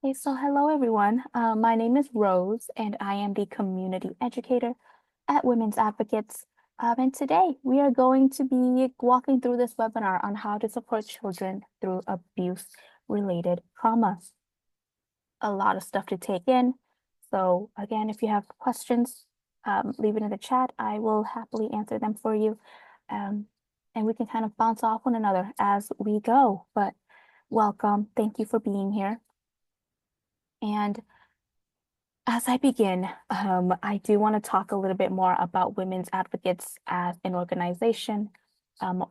Okay, so hello everyone. My name is Rose, and I am the community educator at Women's Advocates. And today we are going to be walking through this webinar on how to support children through abuse-related trauma. A lot of stuff to take in. So again, if you have questions, leave it in the chat. I will happily answer them for you. And we can kind of bounce off one another as we go. But welcome. Thank you for being here. And as I begin, I do want to talk a little bit more about Women's Advocates as an organization.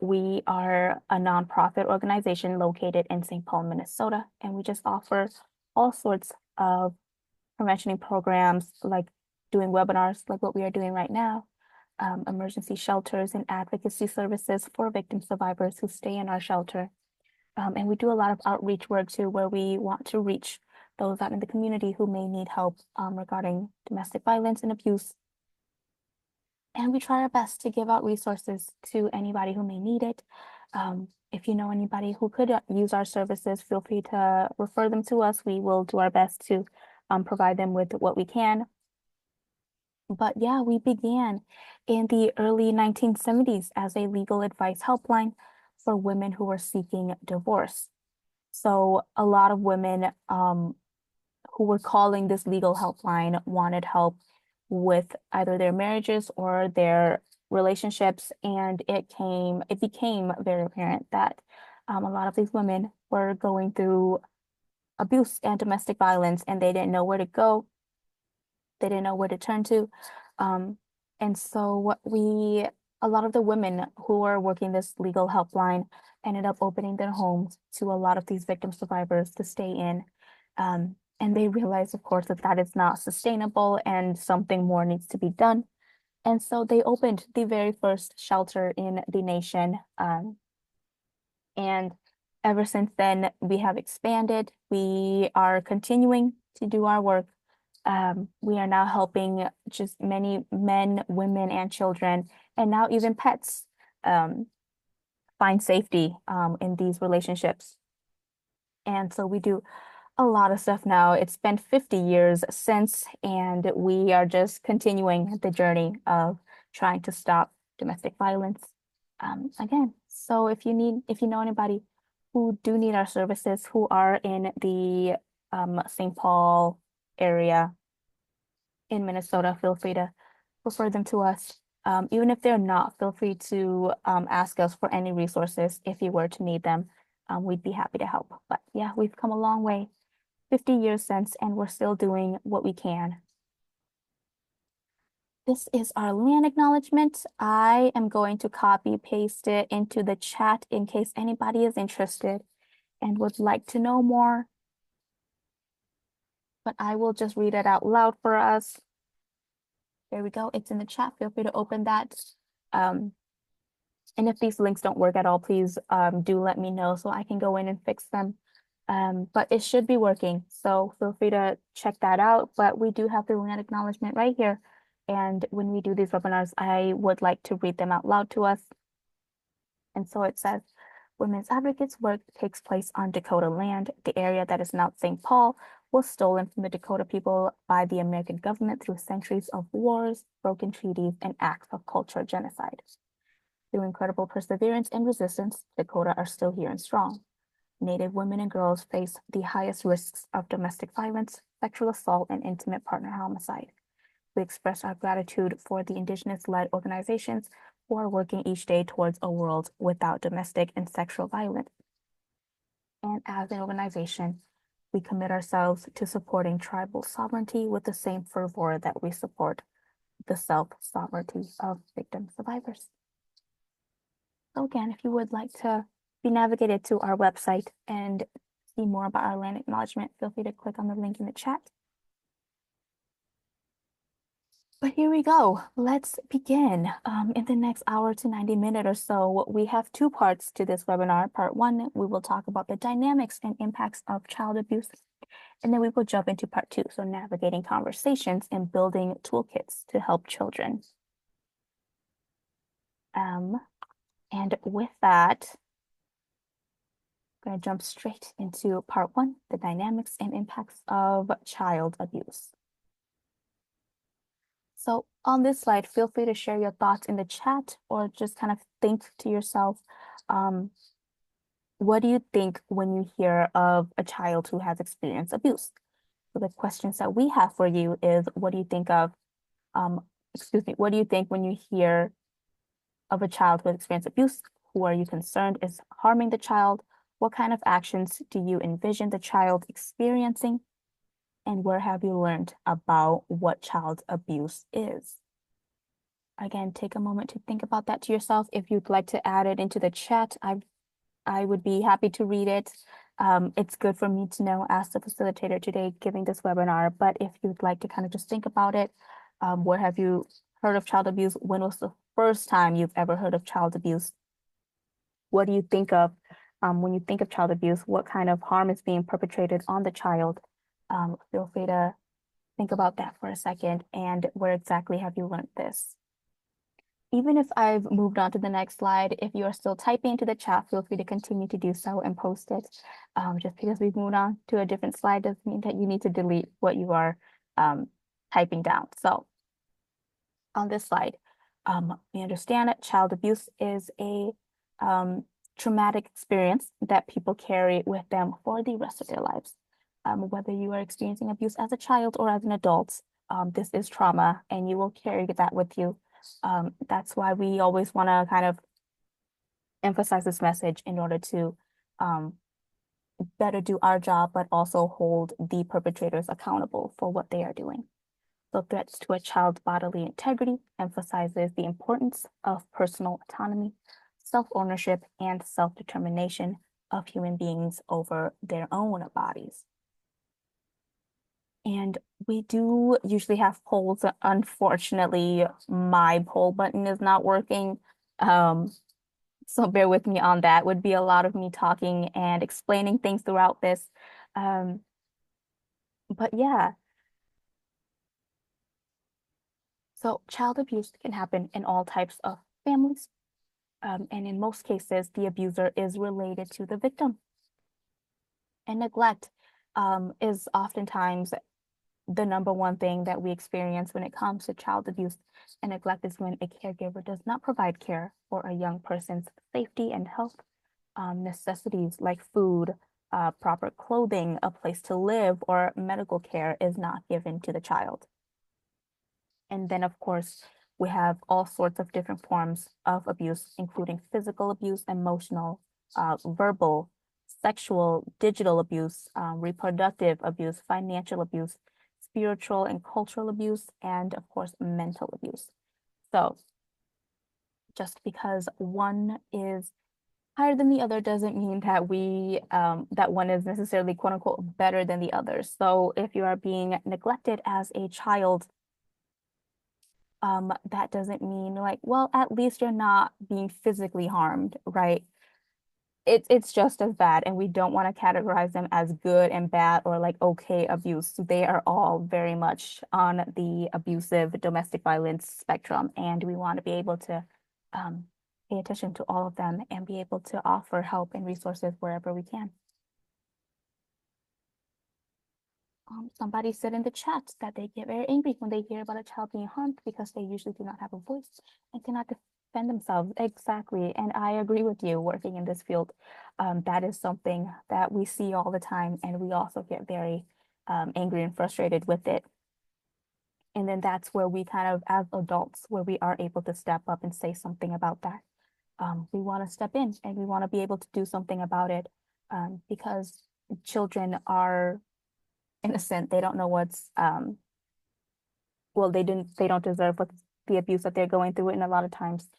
We are a nonprofit organization located in St. Paul, Minnesota, and we just offer all sorts of prevention programs, like doing webinars like what we are doing right now, emergency shelters and advocacy services for victim survivors who stay in our shelter. And we do a lot of outreach work too, where we want to reach those out in the community who may need help regarding domestic violence and abuse. And we try our best to give out resources to anybody who may need it. If you know anybody who could use our services, feel free to refer them to us. We will do our best to provide them with what we can. But yeah, we began in the early 1970s as a legal advice helpline for women who were seeking divorce. So a lot of women who were calling this legal helpline wanted help with either their marriages or their relationships, and it became very apparent that a lot of these women were going through abuse and domestic violence, and they didn't know where to go. They didn't know where to turn to. Um, and so a lot of the women who were working this legal helpline ended up opening their homes to a lot of these victim survivors to stay in. And they realized, of course, that that is not sustainable and something more needs to be done. And so they opened the very first shelter in the nation. And ever since then, we have expanded. We are continuing to do our work. We are now helping just many men, women, and children, and now even pets find safety in these relationships. And so we do a lot of stuff now. It's been 50 years since, and we are just continuing the journey of trying to stop domestic violence. Again, so if you know anybody who do need our services, who are in the St. Paul area in Minnesota, feel free to refer them to us. Even if they're not, feel free to ask us for any resources if you were to need them. We'd be happy to help. But yeah, we've come a long way, 50 years since, and we're still doing what we can. This is our land acknowledgement. I am going to copy paste it into the chat in case anybody is interested and would like to know more. But I will just read it out loud for us. There we go. It's in the chat. Feel free to open that. And if these links don't work at all, please do let me know so I can go in and fix them. But it should be working. So feel free to check that out. But we do have the land acknowledgement right here. And when we do these webinars, I would like to read them out loud to us. And so it says, Women's Advocates work takes place on Dakota land. The area that is now St. Paul was stolen from the Dakota people by the American government through centuries of wars, broken treaties, and acts of cultural genocide. Through incredible perseverance and resistance, Dakota are still here and strong. Native women and girls face the highest risks of domestic violence, sexual assault, and intimate partner homicide. We express our gratitude for the Indigenous-led organizations who are working each day towards a world without domestic and sexual violence. And as an organization, we commit ourselves to supporting tribal sovereignty with the same fervor that we support the self-sovereignty of victim survivors. So again, if you would like to be navigated to our website and see more about our land acknowledgement, feel free to click on the link in the chat. But here we go. Let's begin. In the next hour to 90 minutes or so, we have two parts to this webinar. Part one, we will talk about the dynamics and impacts of child abuse. And then we will jump into part two, so navigating conversations and building toolkits to help children. And with that, going to jump straight into part one, the dynamics and impacts of child abuse. So on this slide, feel free to share your thoughts in the chat or just kind of think to yourself, what do you think when you hear of a child who has experienced abuse? So the questions that we have for you is, what do you think of, what do you think when you hear of a child who has experienced abuse? Who are you concerned is harming the child? What kind of actions do you envision the child experiencing? And where have you learned about what child abuse is? Again, take a moment to think about that to yourself. If you'd like to add it into the chat, I would be happy to read it. It's good for me to know as the facilitator today giving this webinar, but if you'd like to kind of just think about it, where have you heard of child abuse? When was the first time you've ever heard of child abuse? What do you think of when you think of child abuse? What kind of harm is being perpetrated on the child? Feel free to think about that for a second. And where exactly have you learned this? Even if I've moved on to the next slide, if you are still typing into the chat, feel free to continue to do so and post it. Just because we've moved on to a different slide doesn't mean that you need to delete what you are typing down. So on this slide, we understand that child abuse is a traumatic experience that people carry with them for the rest of their lives. Whether you are experiencing abuse as a child or as an adult, this is trauma and you will carry that with you. That's why we always want to kind of emphasize this message in order to better do our job, but also hold the perpetrators accountable for what they are doing. So threats to a child's bodily integrity emphasizes the importance of personal autonomy, self-ownership, and self-determination of human beings over their own bodies. And we do usually have polls. Unfortunately, my poll button is not working. So bear with me on that. Would be a lot of me talking and explaining things throughout this. But yeah. So child abuse can happen in all types of families. And in most cases, the abuser is related to the victim. And neglect is oftentimes the number one thing that we experience when it comes to child abuse. And neglect is when a caregiver does not provide care for a young person's safety and health. Necessities like food, proper clothing, a place to live, or medical care is not given to the child. And then, of course, we have all sorts of different forms of abuse, including physical abuse, emotional, verbal, sexual, digital abuse, reproductive abuse, financial abuse, spiritual and cultural abuse, and of course, mental abuse. So just because one is higher than the other doesn't mean that that one is necessarily quote unquote better than the other. So if you are being neglected as a child, that doesn't mean like, well, at least you're not being physically harmed, right? It's just as bad, and we don't want to categorize them as good and bad or like okay abuse. They are all very much on the abusive domestic violence spectrum, and we want to be able to pay attention to all of them and be able to offer help and resources wherever we can. Somebody said in the chat that they get very angry when they hear about a child being harmed because they usually do not have a voice and cannot defend themselves. Exactly. And I agree with you working in this field. That is something that we see all the time, and we also get very angry and frustrated with it. And then that's where we kind of, as adults, where we are able to step up and say something about that. We want to step in and we want to be able to do something about it because children are innocent. They don't know what's well, they don't deserve what the abuse that they're going through, and a lot of times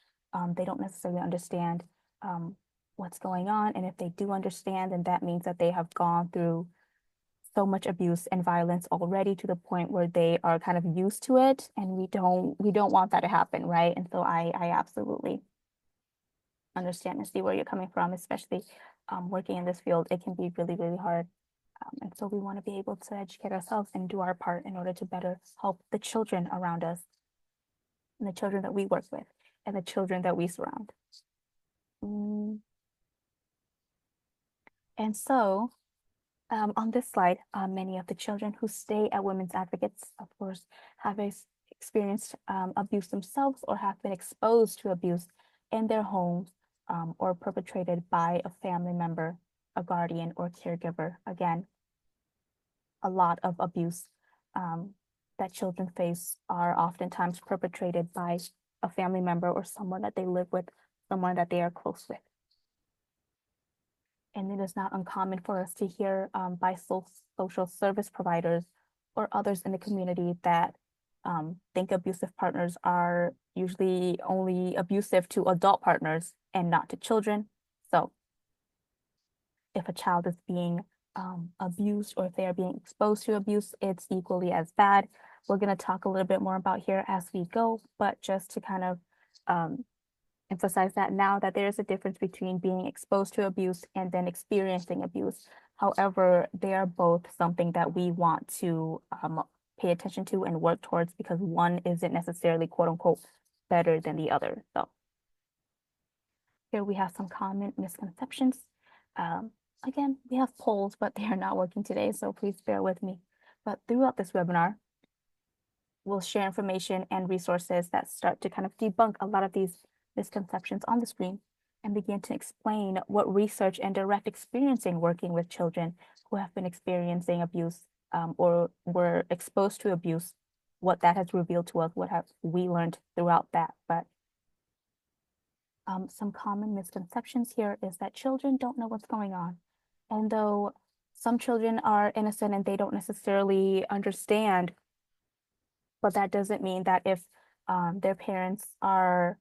they don't necessarily understand what's going on. And if they do understand, then that means that they have gone through so much abuse and violence already to the point where they are kind of used to it, and we don't want that to happen, right? And so I absolutely understand and see where you're coming from, especially working in this field. It can be really, really hard. And so we want to be able to educate ourselves and do our part in order to better help the children around us and the children that we work with and the children that we surround. And so on this slide, many of the children who stay at Women's Advocates, of course, have experienced abuse themselves or have been exposed to abuse in their homes or perpetrated by a family member, a guardian, or caregiver. Again, a lot of abuse um, that children face are oftentimes perpetrated by a family member or someone that they live with, someone that they are close with. And it is not uncommon for us to hear by social service providers or others in the community that think abusive partners are usually only abusive to adult partners and not to children. So if a child is being abused or if they are being exposed to abuse, it's equally as bad. We're going to talk a little bit more about here as we go, but just to kind of um, emphasize that now that there is a difference between being exposed to abuse and then experiencing abuse. However, they are both something that we want to pay attention to and work towards because one isn't necessarily quote unquote better than the other. So here we have some common misconceptions. Um, Again, we have polls, but they are not working today, so please bear with me. But throughout this webinar, we'll share information and resources that start to kind of debunk a lot of these misconceptions on the screen and begin to explain what research and direct experiencing working with children who have been experiencing abuse or were exposed to abuse, what that has revealed to us, what have we learned throughout that. But some common misconceptions here is that children don't know what's going on. And though some children are innocent and they don't necessarily understand, but that doesn't mean that if their parents are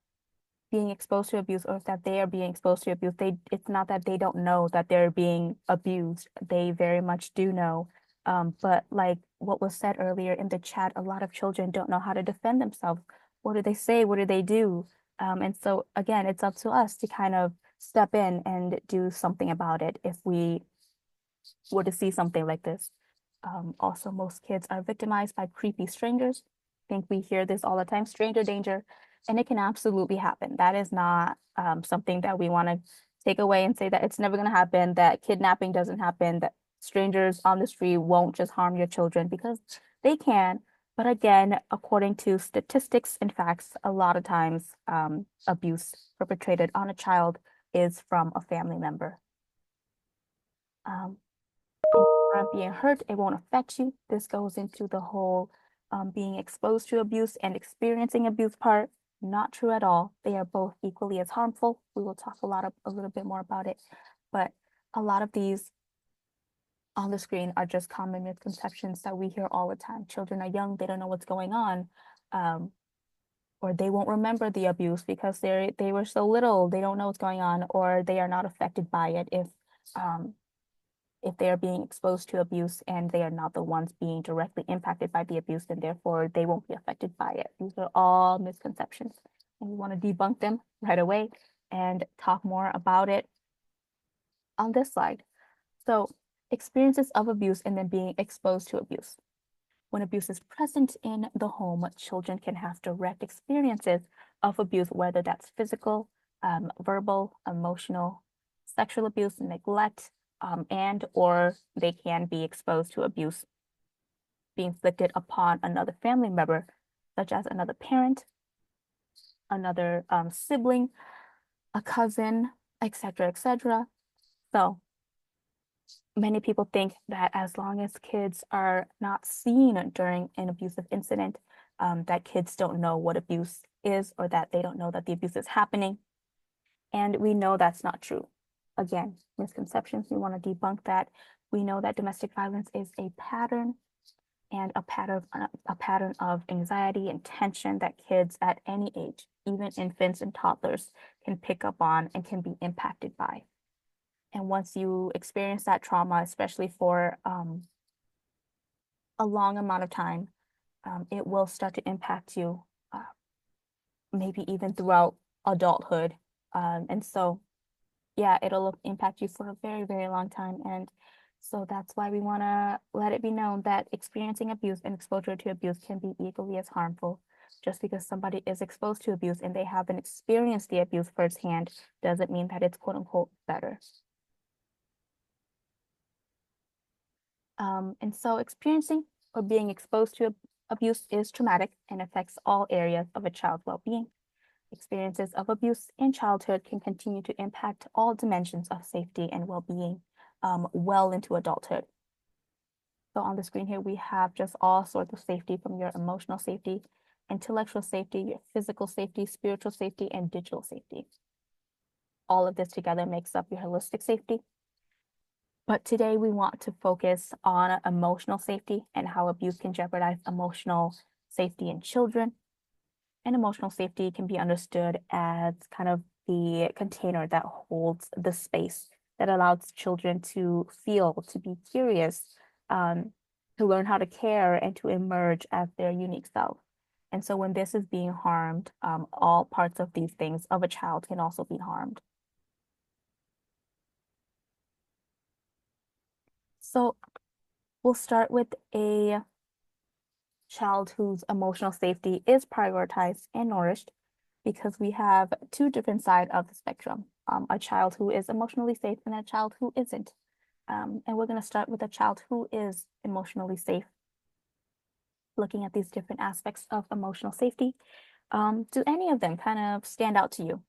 being exposed to abuse or if that they are being exposed to abuse, it's not that they don't know that they're being abused. They very much do know. But like what was said earlier in the chat, a lot of children don't know how to defend themselves. What do they say? What do they do? And so again, it's up to us to kind of step in and do something about it if we were to see something like this. Also, most kids are victimized by creepy strangers. I think we hear this all the time, stranger danger, and it can absolutely happen. That is not something that we want to take away and say that it's never going to happen, that kidnapping doesn't happen, that strangers on the street won't just harm your children because they can. But again, according to statistics and facts, a lot of times abuse perpetrated on a child is from a family member. Um, aren't being hurt, it won't affect you. This goes into the whole being exposed to abuse and experiencing abuse part. Not true at all. They are both equally as harmful. We will talk a little bit more about it, but a lot of these on the screen are just common misconceptions that we hear all the time. Children are young, they don't know what's going on, or they won't remember the abuse because they were so little, they don't know what's going on, or they are not affected by it um, if they are being exposed to abuse and they are not the ones being directly impacted by the abuse, and therefore they won't be affected by it. These are all misconceptions, and we want to debunk them right away and talk more about it on this slide. So, experiences of abuse and then being exposed to abuse. When abuse is present in the home, children can have direct experiences of abuse, whether that's physical, verbal, emotional, sexual abuse, neglect, and or they can be exposed to abuse being inflicted upon another family member, such as another parent, another sibling, a cousin, etc., etc. So many people think that as long as kids are not seen during an abusive incident, that kids don't know what abuse is or that they don't know that the abuse is happening. And we know that's not true. Again, misconceptions, we want to debunk that. We know that domestic violence is a pattern and a pattern of anxiety and tension that kids at any age, even infants and toddlers, can pick up on and can be impacted by. And once you experience that trauma, especially for a long amount of time, it will start to impact you, maybe even throughout adulthood. And so, yeah, it'll impact you for a very, very long time. And so that's why we want to let it be known that experiencing abuse and exposure to abuse can be equally as harmful. Just because somebody is exposed to abuse and they haven't experienced the abuse firsthand doesn't mean that it's quote unquote better. And so experiencing or being exposed to abuse is traumatic and affects all areas of a child's well-being. Experiences of abuse in childhood can continue to impact all dimensions of safety and well-being well into adulthood. So on the screen here, we have just all sorts of safety from your emotional safety, intellectual safety, your physical safety, spiritual safety, and digital safety. All of this together makes up your holistic safety. But today we want to focus on emotional safety and how abuse can jeopardize emotional safety in children. And emotional safety can be understood as kind of the container that holds the space that allows children to feel, to be curious, to learn how to care, and to emerge as their unique self. And so when this is being harmed, all parts of these things of a child can also be harmed. So we'll start with a child whose emotional safety is prioritized and nourished because we have two different sides of the spectrum, a child who is emotionally safe and a child who isn't. And we're going to start with a child who is emotionally safe, looking at these different aspects of emotional safety. Do any of them kind of stand out to you?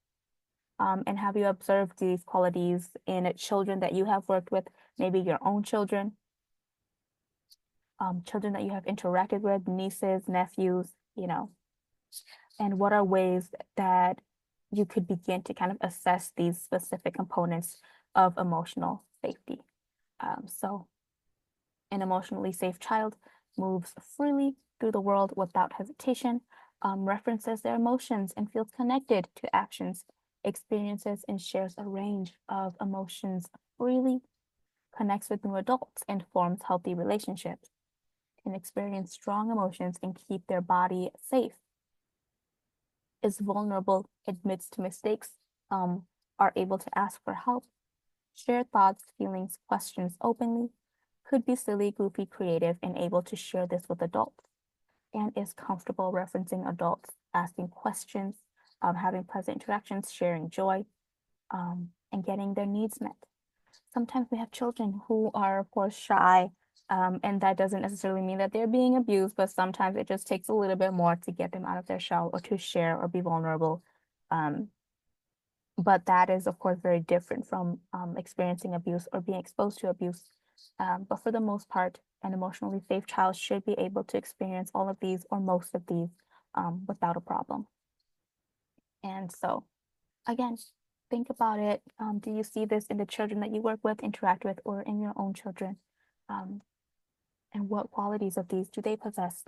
And have you observed these qualities in children that you have worked with, maybe your own children, children that you have interacted with, nieces, nephews, and what are ways that you could begin to kind of assess these specific components of emotional safety? So an emotionally safe child moves freely through the world without hesitation, references their emotions and feels connected to actions, experiences, and shares a range of emotions freely, connects with new adults, and forms healthy relationships, can experience strong emotions and keep their body safe, is vulnerable, admits to mistakes, are able to ask for help, share thoughts, feelings, questions openly, could be silly, goofy, creative, and able to share this with adults, and is comfortable referencing adults, asking questions, having pleasant interactions, sharing joy, and getting their needs met. Sometimes we have children who are, of course, shy, and that doesn't necessarily mean that they're being abused, but sometimes it just takes a little bit more to get them out of their shell or to share or be vulnerable. Um, but that is, of course, very different from experiencing abuse or being exposed to abuse. But for the most part, an emotionally safe child should be able to experience all of these or most of these without a problem. And so, again, think about it. Do you see this in the children that you work with, interact with, or in your own children? Um, and what qualities of these do they possess?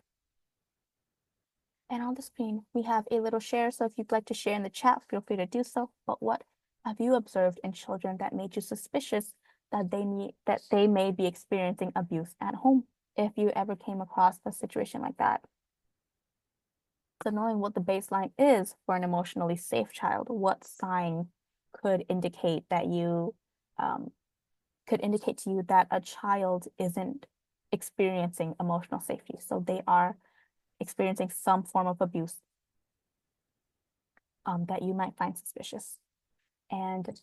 And on the screen, we have a little share. So if you'd like to share in the chat, feel free to do so. But what have you observed in children that made you suspicious that they may be experiencing abuse at home, if you ever came across a situation like that? So knowing what the baseline is for an emotionally safe child, what sign could indicate that you could indicate to you that a child isn't experiencing emotional safety. So they are experiencing some form of abuse that you might find suspicious. And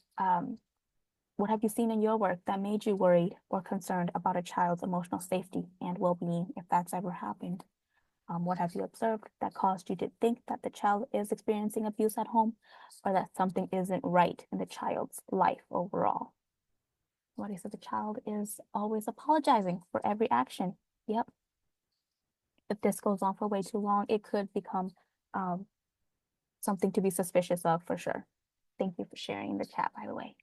what have you seen in your work that made you worried or concerned about a child's emotional safety and well-being, if that's ever happened? What have you observed that caused you to think that the child is experiencing abuse at home or that something isn't right in the child's life overall? What is it? The child is always apologizing for every action. Yep. If this goes on for way too long, it could become something to be suspicious of for sure. Thank you for sharing in the chat, by the way.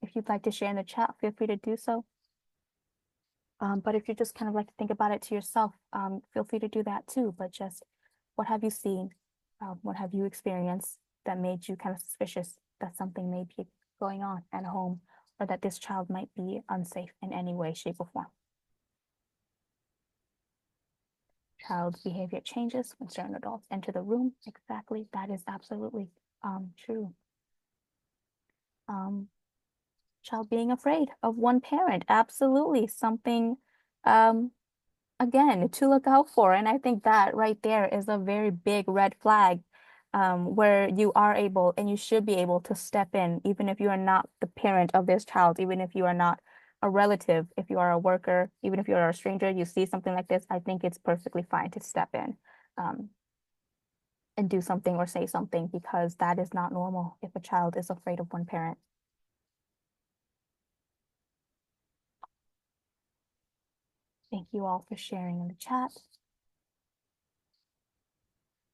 If you'd like to share in the chat, feel free to do so. But if you just kind of like to think about it to yourself, feel free to do that too. But just what have you seen? What have you experienced that made you kind of suspicious that something may be going on at home or that this child might be unsafe in any way, shape, or form? Child's behavior changes when certain adults enter the room. Exactly, that is absolutely true. Child being afraid of one parent, absolutely something again to look out for. And I think that right there is a very big red flag, where you are able and you should be able to step in, even if you are not the parent of this child, even if you are not a relative, if you are a worker, even if you're a stranger, you see something like this, I think it's perfectly fine to step in um, and do something or say something because that is not normal if a child is afraid of one parent. Thank you all for sharing in the chat.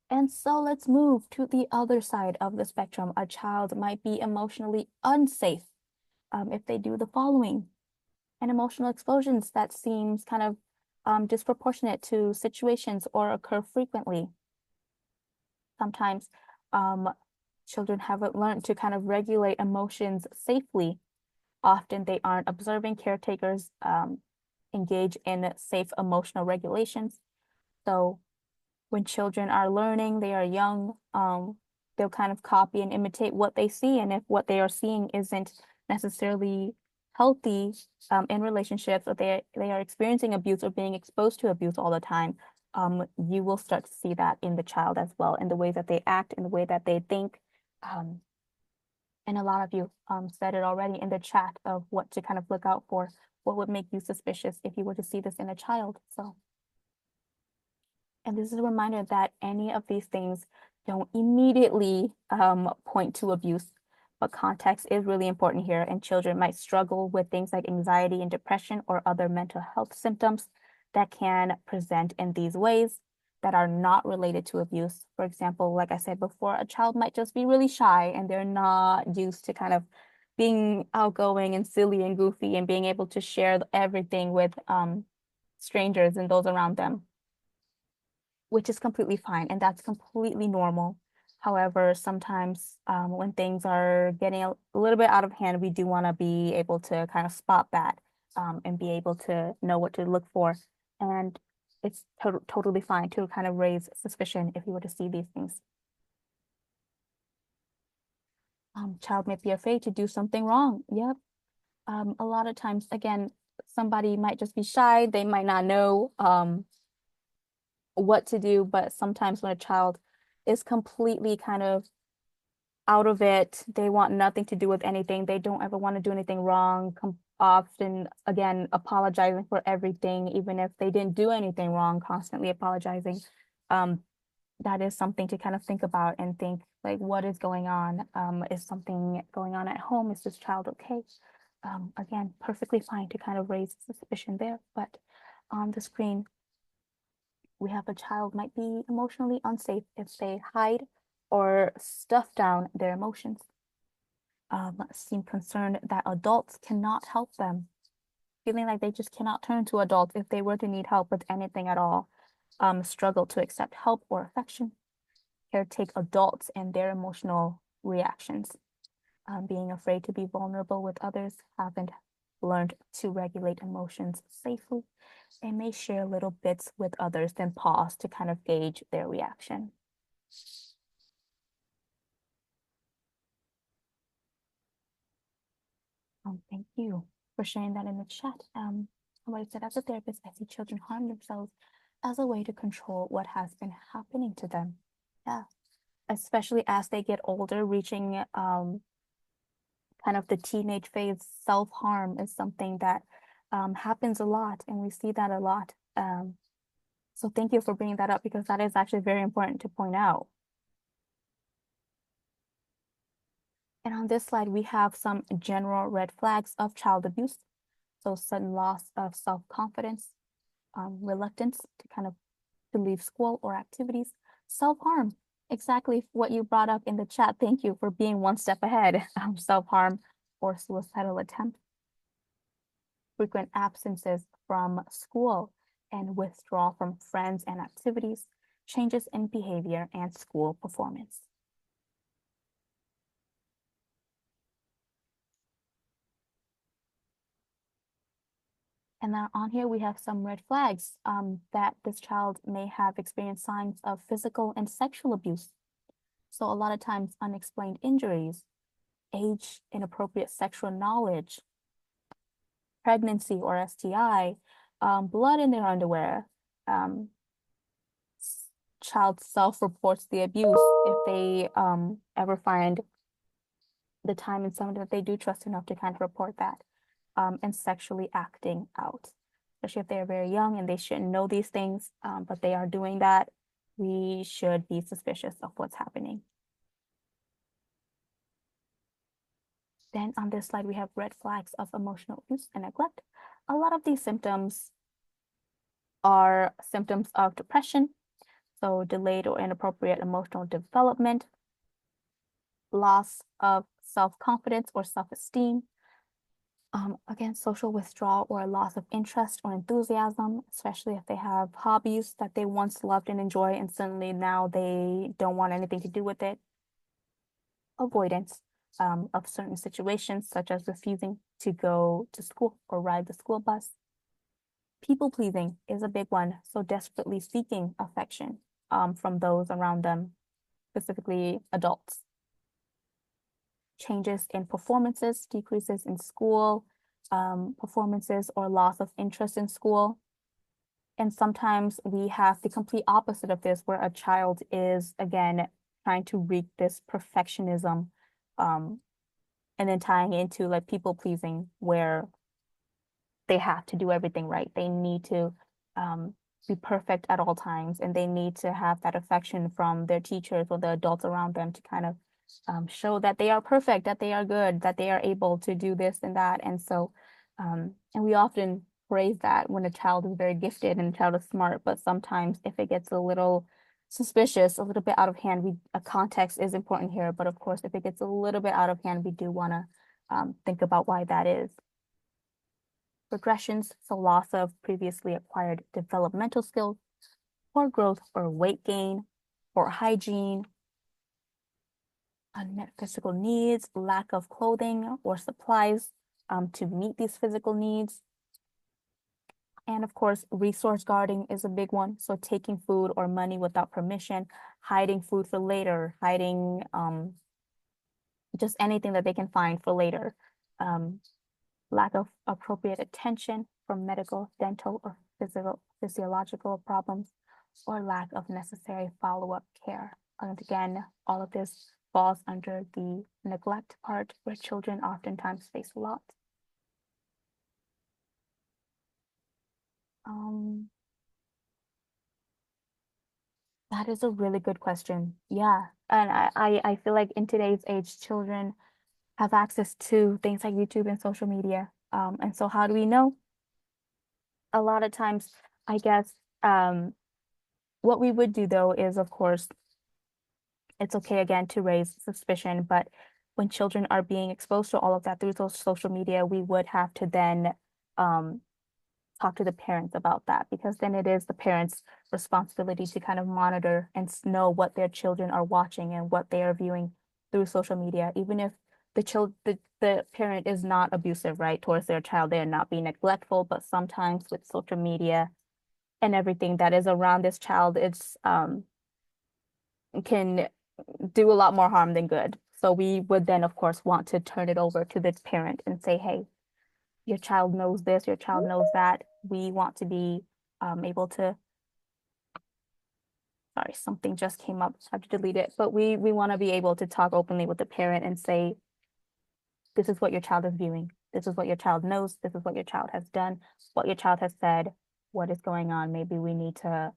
And so let's move to the other side of the spectrum. A child might be emotionally unsafe if they do the following. And emotional explosions that seems kind of disproportionate to situations or occur frequently. Sometimes um, children haven't learned to kind of regulate emotions safely. Often they aren't observing caretakers engage in safe emotional regulations. So when children are learning, they are young, they'll kind of copy and imitate what they see. And if what they are seeing isn't necessarily healthy in relationships, or they are experiencing abuse or being exposed to abuse all the time, you will start to see that in the child as well, in the way that they act, in the way that they think. Um, and a lot of you said it already in the chat of what to kind of look out for, what would make you suspicious if you were to see this in a child. So and this is a reminder that any of these things don't immediately point to abuse, but context is really important here. And children might struggle with things like anxiety and depression or other mental health symptoms that can present in these ways that are not related to abuse. For example, like I said before, a child might just be really shy and they're not used to kind of being outgoing and silly and goofy and being able to share everything with strangers and those around them, which is completely fine and that's completely normal. However, sometimes when things are getting a little bit out of hand, we do want to be able to kind of spot that and be able to know what to look for. And it's totally fine to kind of raise suspicion if you were to see these things. Child may be afraid to do something wrong. Yep. A lot of times, again, somebody might just be shy. They might not know what to do, but sometimes when a child is completely kind of out of it, they want nothing to do with anything. They don't ever want to do anything wrong, often again apologizing for everything, even if they didn't do anything wrong, constantly apologizing. Um, that is something to kind of think about and think like, what is going on? Is something going on at home? Is this child okay? Again, perfectly fine to kind of raise suspicion there, but on the screen, we have a child might be emotionally unsafe if they hide or stuff down their emotions. Seem concerned that adults cannot help them, feeling like they just cannot turn to adults if they were to need help with anything at all. Struggle to accept help or affection, caretake adults and their emotional reactions. Being afraid to be vulnerable with others, haven't learned to regulate emotions safely, and may share little bits with others, then pause to kind of gauge their reaction. Thank you for sharing that in the chat. Somebody said, as a therapist, I see children harm themselves as a way to control what has been happening to them. Yeah, especially as they get older, reaching kind of the teenage phase, self-harm is something that happens a lot, and we see that a lot. So thank you for bringing that up because that is actually very important to point out. And on this slide, we have some general red flags of child abuse. So sudden loss of self-confidence, reluctance to kind of to leave school or activities, self-harm, exactly what you brought up in the chat. Thank you for being one step ahead. Self-harm or suicidal attempt, frequent absences from school and withdrawal from friends and activities, changes in behavior and school performance. And then on here, we have some red flags that this child may have experienced signs of physical and sexual abuse. So a lot of times unexplained injuries, age inappropriate sexual knowledge, pregnancy or STI, blood in their underwear, um, child self-reports the abuse if they ever find the time and someone that they do trust enough to kind of report that. and sexually acting out, especially if they're very young and they shouldn't know these things, but they are doing that. We should be suspicious of what's happening. Then on this slide, we have red flags of emotional abuse and neglect. A lot of these symptoms are symptoms of depression, so delayed or inappropriate emotional development, loss of self-confidence or self-esteem, again, social withdrawal or a loss of interest or enthusiasm, especially if they have hobbies that they once loved and enjoyed and suddenly now they don't want anything to do with it. Avoidance of certain situations, such as refusing to go to school or ride the school bus. People pleasing is a big one, so desperately seeking affection from those around them, specifically adults. Changes in performances, decreases in school performances, or loss of interest in school. And sometimes we have the complete opposite of this, where a child is, again, trying to reach this perfectionism, and then tying into like people pleasing, where they have to do everything right. They need to be perfect at all times, and they need to have that affection from their teachers or the adults around them to kind of show that they are perfect, that they are good, that they are able to do this and that. And so, and we often praise that when a child is very gifted and a child is smart, but sometimes if it gets a little suspicious, a little bit out of hand, a context is important here. But of course, if it gets a little bit out of hand, we do want to think about why that is. Regressions, so loss of previously acquired developmental skills, poor growth or weight gain, poor hygiene, unmet physical needs, lack of clothing or supplies to meet these physical needs. And of course, resource guarding is a big one. So taking food or money without permission, hiding food for later, hiding just anything that they can find for later. Lack of appropriate attention from medical, dental, or physiological problems, or lack of necessary follow-up care. And again, all of this falls under the neglect part, where children oftentimes face a lot. That is a really good question. Yeah. And I feel like in today's age, children have access to things like YouTube and social media. And so how do we know? A lot of times, I guess, what we would do though is, of course, it's okay again to raise suspicion, but when children are being exposed to all of that through social media, we would have to then um, talk to the parents about that, because then it is the parents' responsibility to kind of monitor and know what their children are watching and what they are viewing through social media. Even if the parent is not abusive, right, towards their child, they are not being neglectful, but sometimes with social media and everything that is around this child, it's can do a lot more harm than good. So we would then, of course, want to turn it over to the parent and say, hey, your child knows this, your child knows that. We want to be able to, sorry, something just came up, so I have to delete it. But we want to be able to talk openly with the parent and say, this is what your child is viewing. This is what your child knows. This is what your child has done, what your child has said, what is going on. Maybe we need to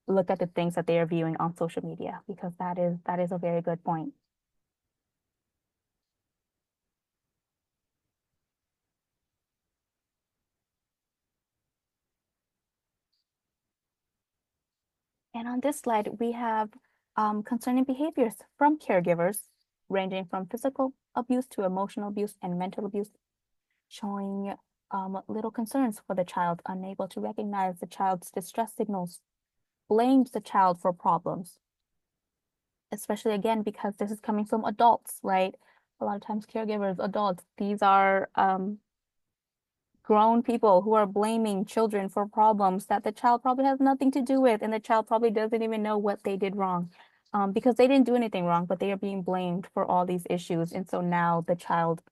look at the things that they are viewing on social media, because that is a very good point. And on this slide, we have concerning behaviors from caregivers, ranging from physical abuse to emotional abuse and mental abuse, showing little concerns for the child, unable to recognize the child's distress signals, blames the child for problems, especially again, because this is coming from adults, right? A lot of times caregivers, adults, these are grown people who are blaming children for problems that the child probably has nothing to do with, and the child probably doesn't even know what they did wrong, because they didn't do anything wrong, but they are being blamed for all these issues. And so now the child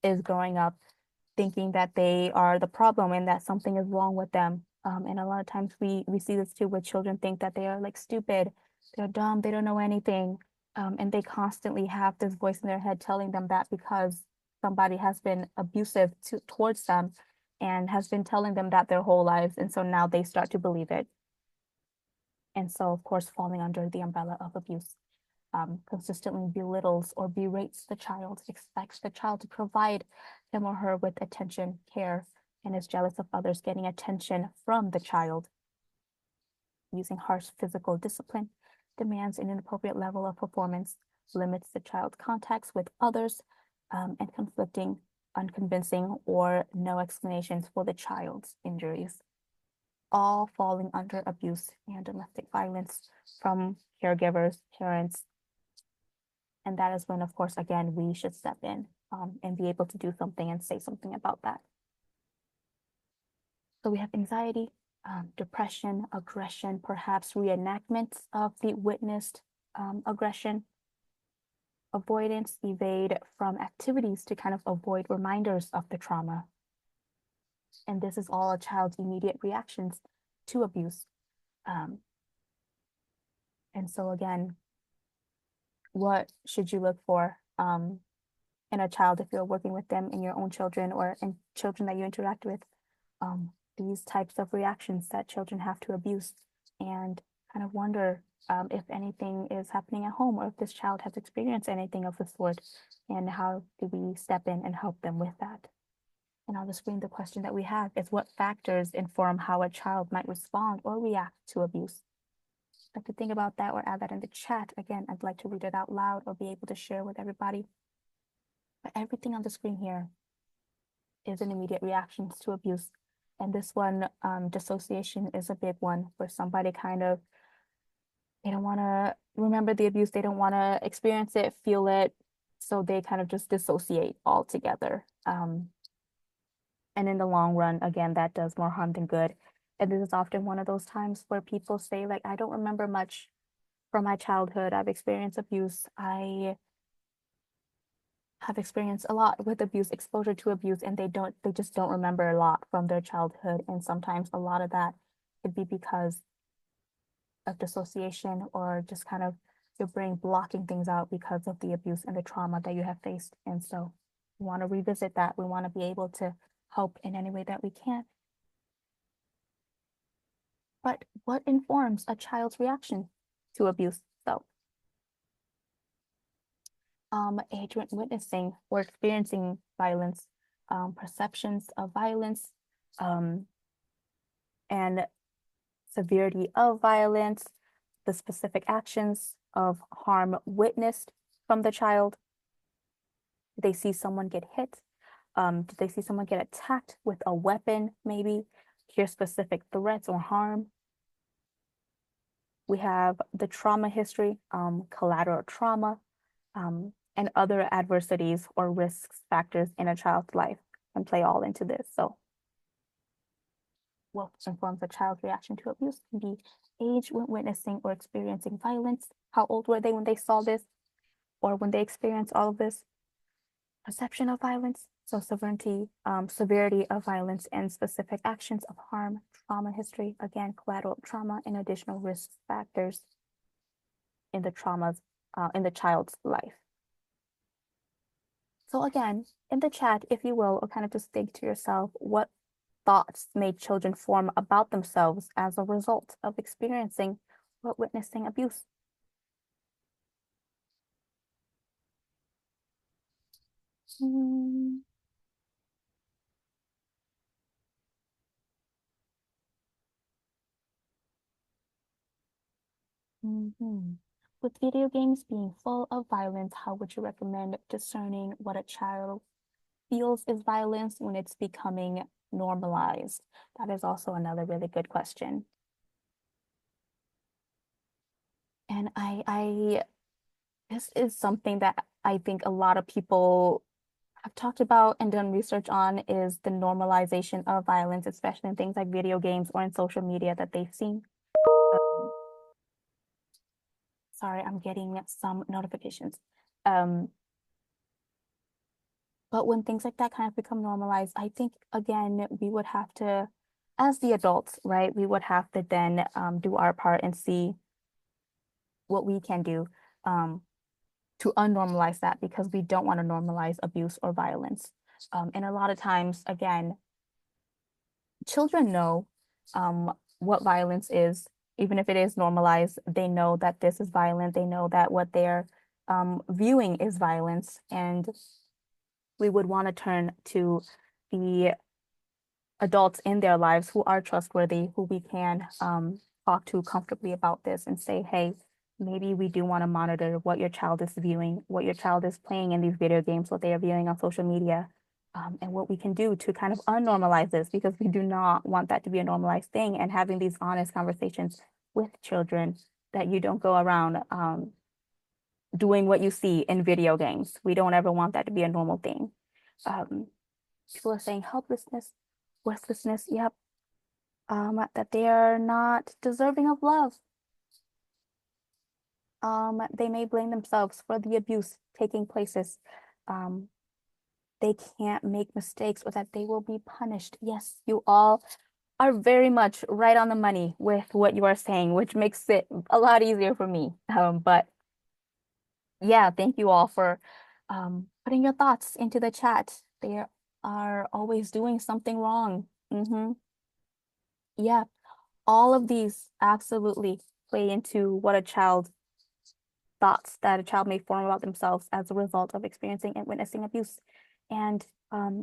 is growing up thinking that they are the problem and that something is wrong with them. And a lot of times we see this too, where children think that they are like stupid, they're dumb, they don't know anything. And they constantly have this voice in their head telling them that, because somebody has been abusive towards them and has been telling them that their whole lives. And so now they start to believe it. And so, of course, falling under the umbrella of abuse. Consistently belittles or berates the child, expects the child to provide him or her with attention, care, and is jealous of others getting attention from the child. Using harsh physical discipline, demands an inappropriate level of performance, limits the child's contacts with others, and conflicting, unconvincing, or no explanations for the child's injuries, all falling under abuse and domestic violence from caregivers, parents, and that is when, of course, again, we should step in and be able to do something and say something about that. So we have anxiety, depression, aggression, perhaps reenactments of the witnessed aggression, avoidance, evade from activities to kind of avoid reminders of the trauma. And this is all a child's immediate reactions to abuse. And so again, what should you look for in a child if you're working with them, in your own children or in children that you interact with? These types of reactions that children have to abuse, and kind of wonder if anything is happening at home or if this child has experienced anything of the sort, and how do we step in and help them with that? And on the screen, the question that we have is, what factors inform how a child might respond or react to abuse? I'd like to think about that or add that in the chat. Again, I'd like to read it out loud or be able to share with everybody. But everything on the screen here is an immediate reaction to abuse. And this one, dissociation, is a big one, where somebody kind of, they don't want to remember the abuse, they don't want to experience it, feel it, so they kind of just dissociate altogether. And in the long run, again, that does more harm than good. And this is often one of those times where people say, like, I don't remember much from my childhood. I've experienced abuse. I have experienced a lot with abuse, exposure to abuse, and they just don't remember a lot from their childhood. And sometimes a lot of that could be because of dissociation, or just kind of your brain blocking things out because of the abuse and the trauma that you have faced. And so we want to revisit that. We want to be able to help in any way that we can. But what informs a child's reaction to abuse? So, agent witnessing or experiencing violence, perceptions of violence, and severity of violence, the specific actions of harm witnessed from the child. Did they see someone get hit? Did they see someone get attacked with a weapon, maybe? Hear specific threats or harm? We have the trauma history, collateral trauma, and other adversities or risk factors in a child's life can play all into this. So what informs a child's reaction to abuse can be age when witnessing or experiencing violence. How old were they when they saw this or when they experienced all of this? Perception of violence, so severity of violence and specific actions of harm, trauma history, again, collateral trauma and additional risk factors in the traumas in the child's life. So again, in the chat, if you will, or kind of just think to yourself, what thoughts may children form about themselves as a result of experiencing or witnessing abuse? Mm. Mm-hmm. With video games being full of violence, how would you recommend discerning what a child feels is violence when it's becoming normalized? That is also another really good question. And this is something that I think a lot of people have talked about and done research on, is the normalization of violence, especially in things like video games or in social media that they've seen. Um, Sorry, I'm getting some notifications. But when things like that kind of become normalized, I think, again, we would have to, as the adults, right, we would have to then do our part and see what we can do. to unnormalize that because we don't want to normalize abuse or violence. And a lot of times, again, children know what violence is, even if it is normalized. They know that this is violent. They know that what they're viewing is violence. And we would want to turn to the adults in their lives who are trustworthy, who we can talk to comfortably about this and say, hey, maybe we do want to monitor what your child is viewing, what your child is playing in these video games, what they are viewing on social media, and what we can do to kind of unnormalize this because we do not want that to be a normalized thing. And having these honest conversations with children that you don't go around doing what you see in video games. We don't ever want that to be a normal thing. Um, People are saying helplessness, worthlessness, yep, that they are not deserving of love. They may blame themselves for the abuse taking places. Um, they can't make mistakes or that they will be punished. Yes, you all are very much right on the money with what you are saying, which makes it a lot easier for me. But yeah, thank you all for putting your thoughts into the chat. They are always doing something wrong. Yeah, all of these absolutely play into what a child thoughts that a child may form about themselves as a result of experiencing and witnessing abuse. And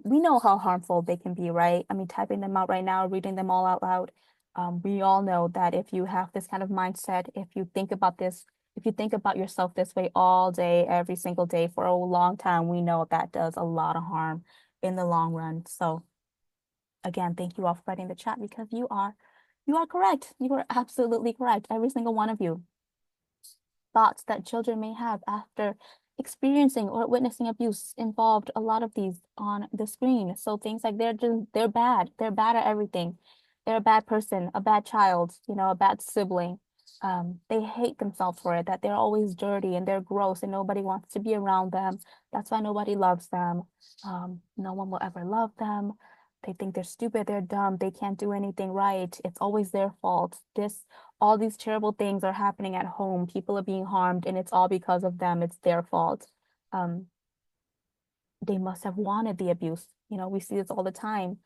we know how harmful they can be, right? I mean, typing them out right now, reading them all out loud. We all know that if you have this kind of mindset, if you think about this, if you think about yourself this way all day, every single day for a long time, we know that does a lot of harm in the long run. So again, thank you all for writing the chat because you are correct. You are absolutely correct. Every single one of you. Thoughts that children may have after experiencing or witnessing abuse involved a lot of these on the screen. So things like they're bad. They're bad at everything. They're a bad person, a bad child, a bad sibling. They hate themselves for it, that they're always dirty and they're gross and nobody wants to be around them. That's why nobody loves them. No one will ever love them. They think they're stupid, they're dumb, they can't do anything right. It's always their fault. All these terrible things are happening at home. People are being harmed, and it's all because of them. It's their fault. Um, they must have wanted the abuse. We see this all the time.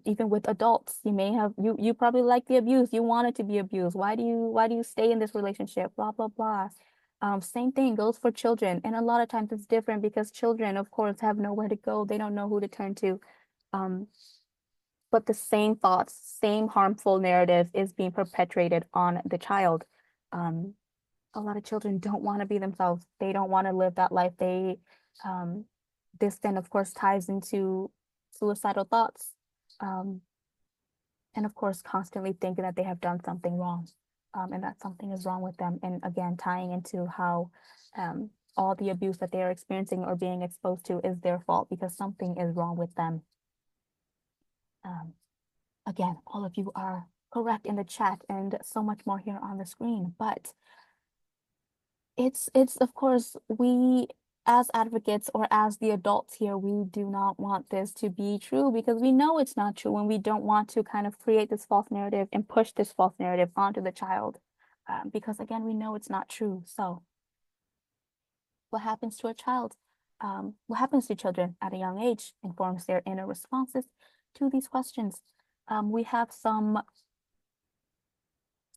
Even with adults, you probably like the abuse. You wanted to be abused. Why do you stay in this relationship? Blah, blah, blah. Same thing goes for children. And a lot of times it's different because children, of course, have nowhere to go. They don't know who to turn to. Um, but the same thoughts, same harmful narrative is being perpetrated on the child. Um, a lot of children don't want to be themselves. They don't want to live that life. Um, this then, of course, ties into suicidal thoughts. Um, and of course, constantly thinking that they have done something wrong, and that something is wrong with them. And again, tying into how all the abuse that they are experiencing or being exposed to is their fault because something is wrong with them. Um, Again, all of you are correct in the chat and so much more here on the screen, but it's of course we as advocates or as the adults here, we do not want this to be true because we know it's not true and we don't want to kind of create this false narrative and push this false narrative onto the child because again, we know it's not true. So what happens to a child? What happens to children at a young age informs their inner responses to these questions. We have some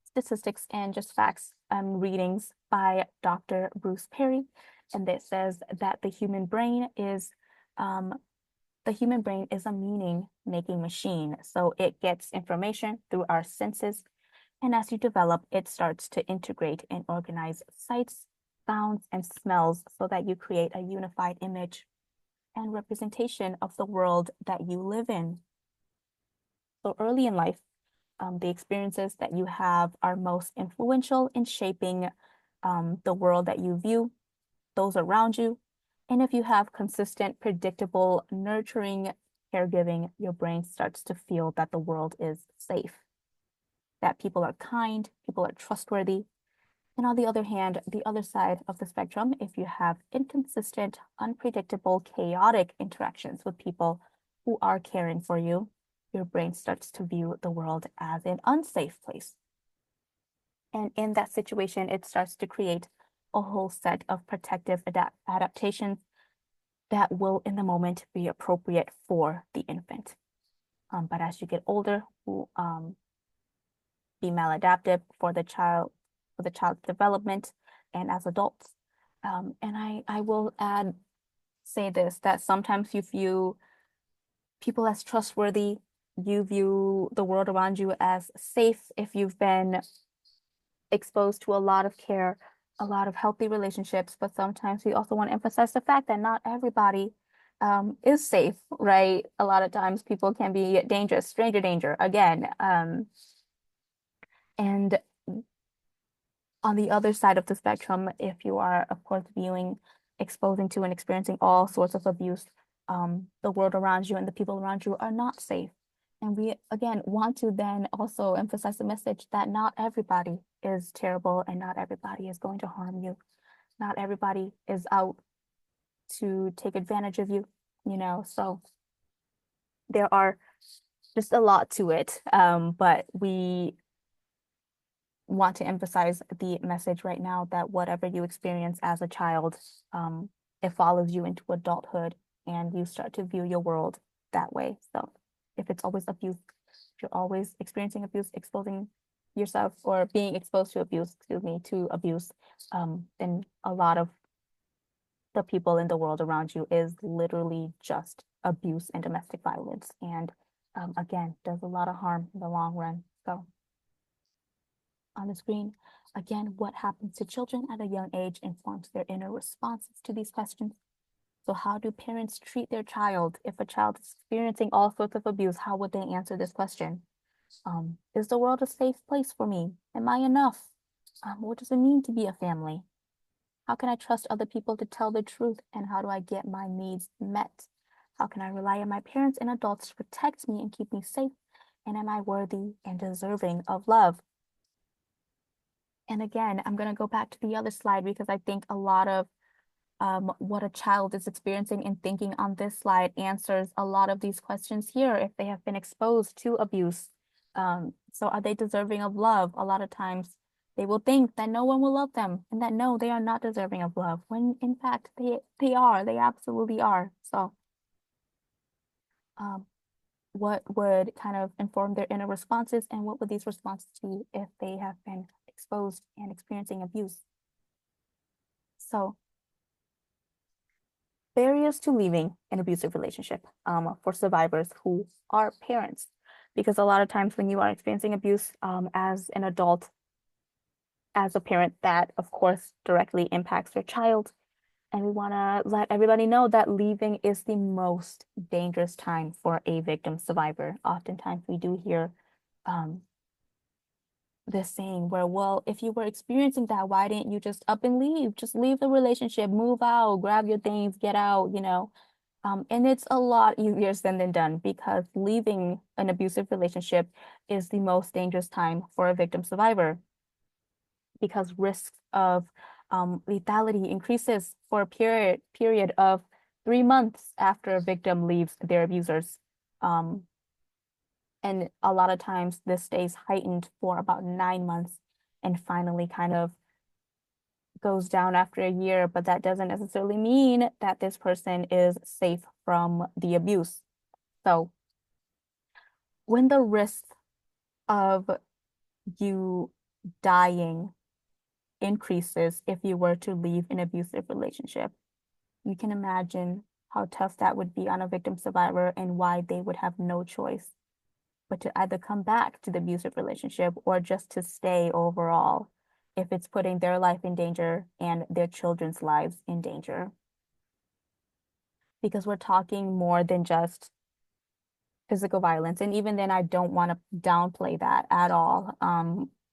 statistics and just facts readings by Dr. Bruce Perry, and it says that the human brain is a meaning-making machine. So it gets information through our senses, and as you develop, it starts to integrate and organize sights, sounds, and smells so that you create a unified image and representation of the world that you live in. So early in life, the experiences that you have are most influential in shaping the world that you view, those around you. And if you have consistent, predictable, nurturing caregiving, your brain starts to feel that the world is safe, that people are kind, people are trustworthy. And on the other hand, the other side of the spectrum, if you have inconsistent, unpredictable, chaotic interactions with people who are caring for you, your brain starts to view the world as an unsafe place. And in that situation, it starts to create a whole set of protective adaptations that will in the moment be appropriate for the infant. But as you get older, will be maladaptive for the child's development and as adults. And I will say this, that sometimes you view people as trustworthy, you view the world around you as safe if you've been exposed to a lot of care, a lot of healthy relationships, but sometimes we also want to emphasize the fact that not everybody is safe, right? A lot of times people can be dangerous, stranger danger again. And on the other side of the spectrum, if you are, of course, viewing, exposing to, and experiencing all sorts of abuse, the world around you and the people around you are not safe. And we, again, want to then also emphasize the message that not everybody is terrible and not everybody is going to harm you. Not everybody is out to take advantage of you, you know, so there are just a lot to it. But we want to emphasize the message right now that whatever you experience as a child, it follows you into adulthood and you start to view your world that way. So if it's always abuse, if you're always experiencing abuse, exposing yourself or being exposed to abuse, to abuse, then a lot of the people in the world around you is literally just abuse and domestic violence. And again, does a lot of harm in the long run. So on the screen, again, what happens to children at a young age informs their inner responses to these questions. So how do parents treat their child? If a child is experiencing all sorts of abuse, how would they answer this question? Is the world a safe place for me? Am I enough? What does it mean to be a family? How can I trust other people to tell the truth? And how do I get my needs met? How can I rely on my parents and adults to protect me and keep me safe? And am I worthy and deserving of love? And again, I'm going to go back to the other slide because I think a lot of what a child is experiencing and thinking on this slide answers a lot of these questions here if they have been exposed to abuse. So are they deserving of love? A lot of times they will think that no one will love them and that no, they are not deserving of love, when in fact they are, they absolutely are. So what would kind of inform their inner responses and what would these responses be if they have been exposed and experiencing abuse? So barriers to leaving an abusive relationship for survivors who are parents. Because a lot of times when you are experiencing abuse as an adult, as a parent, that of course directly impacts your child. And we want to let everybody know that leaving is the most dangerous time for a victim survivor. Oftentimes we do hear this saying where, well, if you were experiencing that, why didn't you just up and leave? Just leave the relationship, move out, grab your things, get out, you know. And it's a lot easier said than done because leaving an abusive relationship is the most dangerous time for a victim survivor because risks of lethality increases for a period of 3 months after a victim leaves their abusers. And a lot of times this stays heightened for about 9 months and finally kind of goes down after a year, but that doesn't necessarily mean that this person is safe from the abuse. So when the risk of you dying increases if you were to leave an abusive relationship, you can imagine how tough that would be on a victim survivor and why they would have no choice but to either come back to the abusive relationship or just to stay overall if it's putting their life in danger and their children's lives in danger. Because we're talking more than just physical violence. And even then, I don't want to downplay that at all.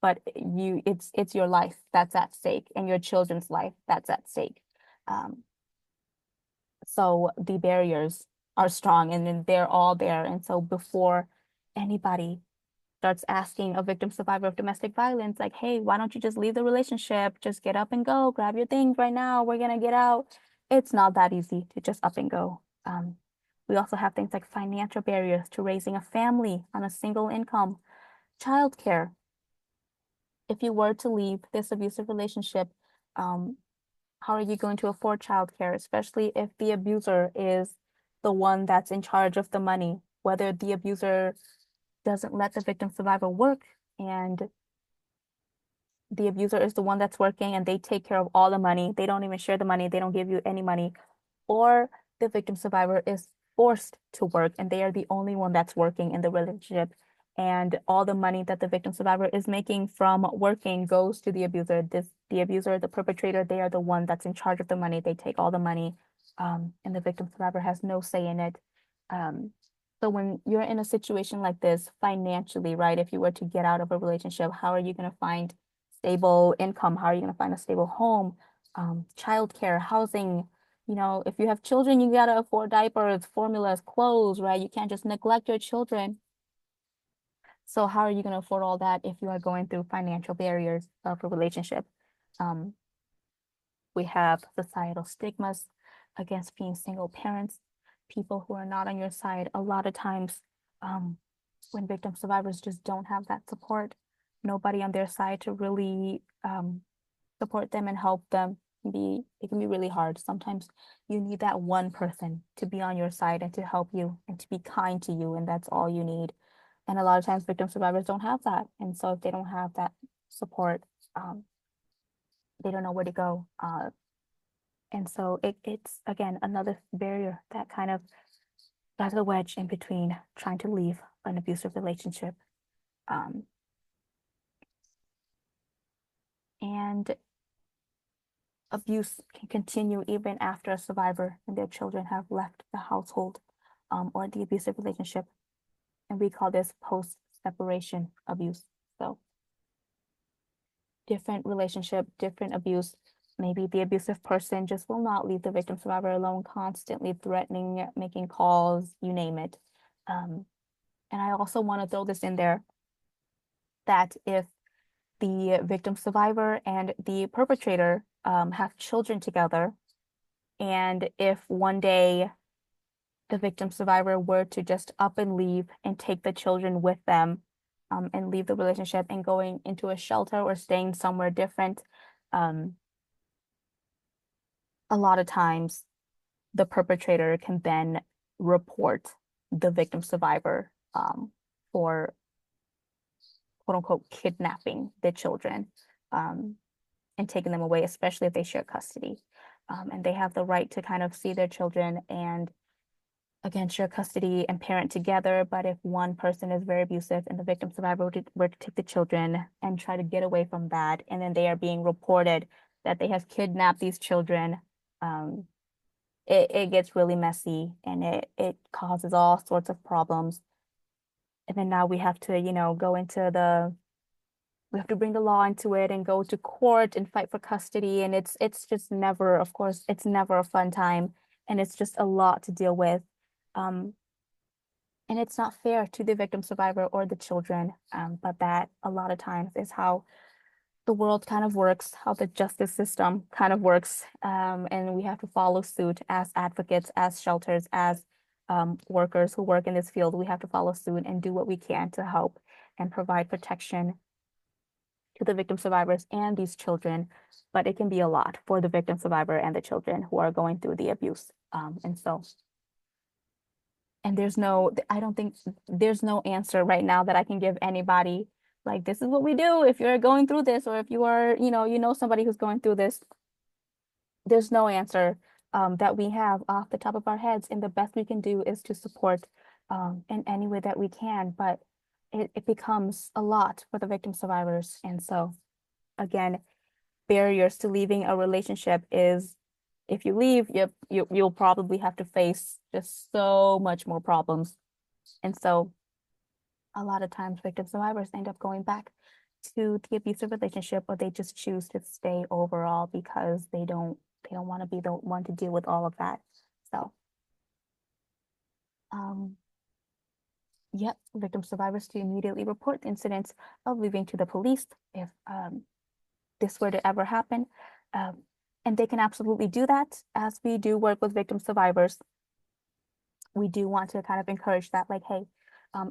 But it's your life that's at stake and your children's life that's at stake. So the barriers are strong and then they're all there. And so before anybody starts asking a victim survivor of domestic violence, like, hey, why don't you just leave the relationship? Just get up and go, grab your things right now. We're gonna get out. It's not that easy to just up and go. We also have things like financial barriers to raising a family on a single income, childcare. If you were to leave this abusive relationship, how are you going to afford childcare, especially if the abuser is the one that's in charge of the money, whether the abuser doesn't let the victim survivor work and the abuser is the one that's working and they take care of all the money. They don't even share the money. They don't give you any money. Or the victim survivor is forced to work and they are the only one that's working in the relationship. And all the money that the victim survivor is making from working goes to the abuser. The abuser, the perpetrator, they are the one that's in charge of the money. They take all the money, and the victim survivor has no say in it. Um, so when you're in a situation like this financially, right, if you were to get out of a relationship, how are you going to find stable income? How are you going to find a stable home, childcare, housing? You know, if you have children, you gotta afford diapers, formulas, clothes, right? You can't just neglect your children. So how are you gonna afford all that if you are going through financial barriers of a relationship? Um, we have societal stigmas against being single parents, people who are not on your side. A lot of times, um, when victim survivors just don't have that support, nobody on their side to really support them and help them, it can be really hard. Sometimes you need that one person to be on your side and to help you and to be kind to you, and that's all you need. And a lot of times victim survivors don't have that. And so if they don't have that support, um, they don't know where to go. And so it's again another barrier that kind of drives a wedge in between trying to leave an abusive relationship. Um, and abuse can continue even after a survivor and their children have left the household, or the abusive relationship. And we call this post-separation abuse. So different relationship, different abuse. Maybe the abusive person just will not leave the victim survivor alone, constantly threatening, making calls, you name it. And I also want to throw this in there that if the victim survivor and the perpetrator have children together, and if one day the victim survivor were to just up and leave and take the children with them, and leave the relationship and going into a shelter or staying somewhere different, um, a lot of times the perpetrator can then report the victim survivor, for quote unquote kidnapping the children, um, and taking them away, especially if they share custody. And they have the right to kind of see their children and again share custody and parent together. But if one person is very abusive and the victim survivor were to take the children and try to get away from that, and then they are being reported that they have kidnapped these children, um, it gets really messy and it causes all sorts of problems. And then now we have to, go into we have to bring the law into it and go to court and fight for custody. And it's just never, of course, it's never a fun time. And it's just a lot to deal with. Um, and it's not fair to the victim survivor or the children. But that a lot of times is how the world kind of works, how the justice system kind of works. And we have to follow suit as advocates, as shelters, as workers who work in this field. We have to follow suit and do what we can to help and provide protection to the victim survivors and these children. But it can be a lot for the victim survivor and the children who are going through the abuse. And I don't think there's no answer right now that I can give anybody. Like, this is what we do if you're going through this, or if you are, somebody who's going through this. There's no answer that we have off the top of our heads. And the best we can do is to support in any way that we can. But it becomes a lot for the victim survivors. And so, again, barriers to leaving a relationship is if you leave, you'll probably have to face just so much more problems. And so a lot of times victim survivors end up going back to the abusive relationship, or they just choose to stay overall because they don't want to be the one to deal with all of that. So um yep, victim survivors to immediately report incidents of leaving to the police if this were to ever happen. Um, and they can absolutely do that. As we do work with victim survivors, we do want to kind of encourage that, like, hey,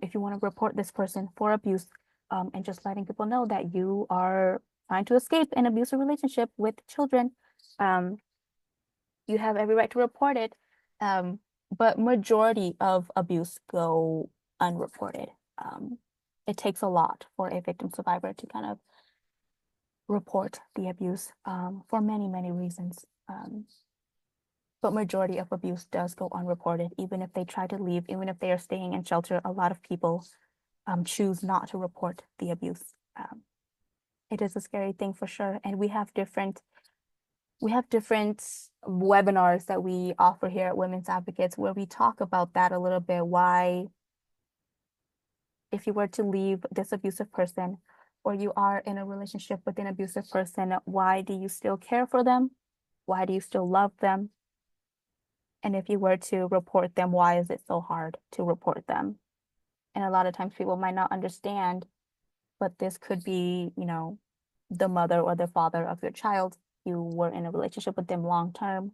if you want to report this person for abuse, and just letting people know that you are trying to escape an abusive relationship with children, Um, you have every right to report it. Um, but majority of abuse go unreported. It takes a lot for a victim survivor to kind of report the abuse for many, many reasons. But majority of abuse does go unreported, even if they try to leave, even if they are staying in shelter. A lot of people choose not to report the abuse. It is a scary thing for sure, and we have different webinars that we offer here at Women's Advocates where we talk about that a little bit. Why, if you were to leave this abusive person or you are in a relationship with an abusive person, why do you still care for them? Why do you still love them? And if you were to report them, why is it so hard to report them? And a lot of times people might not understand, but this could be, the mother or the father of your child. You were in a relationship with them long term.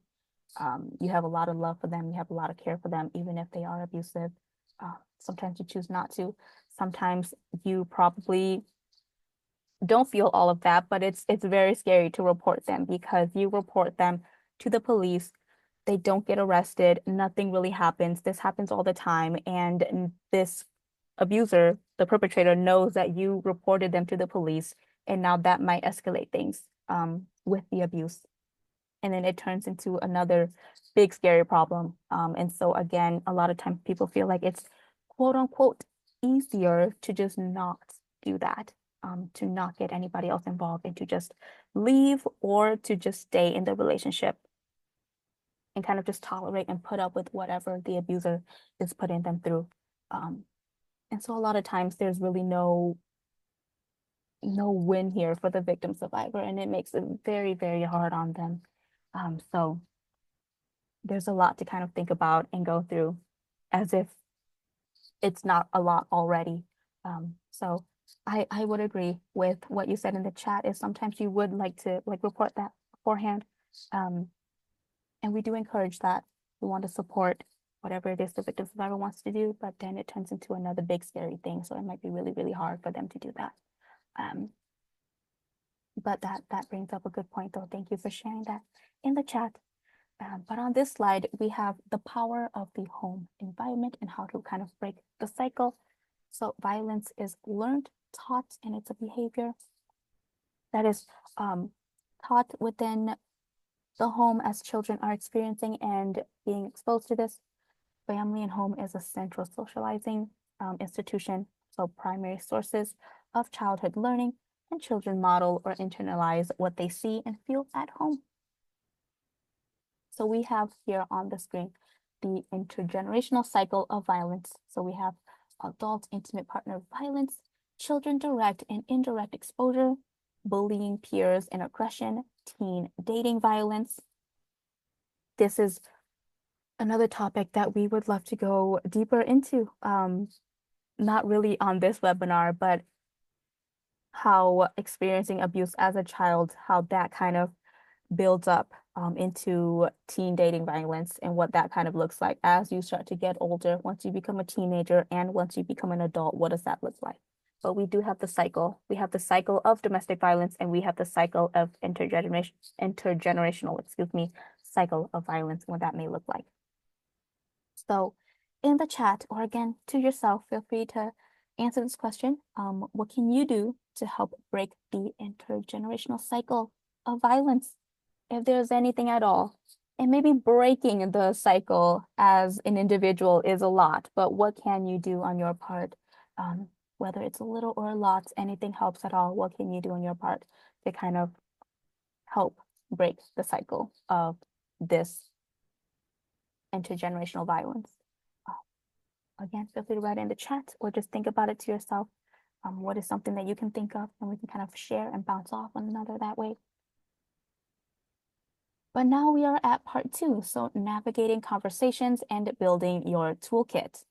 You have a lot of love for them. You have a lot of care for them, even if they are abusive. Sometimes you choose not to. Sometimes you probably don't feel all of that, but it's very scary to report them because you report them to the police. They don't get arrested. Nothing really happens. This happens all the time. And this abuser, the perpetrator, knows that you reported them to the police. And now that might escalate things with the abuse. And then it turns into another big scary problem. And so again, a lot of times people feel like it's quote unquote easier to just not do that, to not get anybody else involved and to just leave or to just stay in the relationship and kind of just tolerate and put up with whatever the abuser is putting them through. Um, and so a lot of times there's really no win here for the victim survivor, and it makes it very, very hard on them. So there's a lot to kind of think about and go through as if it's not a lot already. So I would agree with what you said in the chat is sometimes you would like to report that beforehand. And we do encourage that. We want to support whatever it is the victim survivor wants to do, but then it turns into another big scary thing. So it might be really, really hard for them to do that. But that brings up a good point though. Thank you for sharing that in the chat. But on this slide, we have the power of the home environment and how to kind of break the cycle. So violence is learned, taught, and it's a behavior that is taught within the home as children are experiencing and being exposed to this. Family and home is a central socializing institution, so primary sources of childhood learning, and children model or internalize what they see and feel at home. So we have here on the screen the intergenerational cycle of violence. So we have adult intimate partner violence, children direct and indirect exposure, bullying, peers, and aggression, teen dating violence. This is another topic that we would love to go deeper into. Not really on this webinar, but how experiencing abuse as a child, how that kind of builds up into teen dating violence and what that kind of looks like as you start to get older, once you become a teenager and once you become an adult, what does that look like? But we do have the cycle. We have the cycle of domestic violence and we have the cycle of intergenerational, cycle of violence, what that may look like. So in the chat or again to yourself, feel free to answer this question. What can you do to help break the intergenerational cycle of violence? If there's anything at all. And maybe breaking the cycle as an individual is a lot, but what can you do on your part? Whether it's a little or a lot, anything helps at all. What can you do on your part to kind of help break the cycle of this intergenerational violence? Again, feel free to write in the chat or just think about it to yourself. What is something that you can think of and we can kind of share and bounce off one another that way. But now we are at part 2, so navigating conversations and building your toolkit.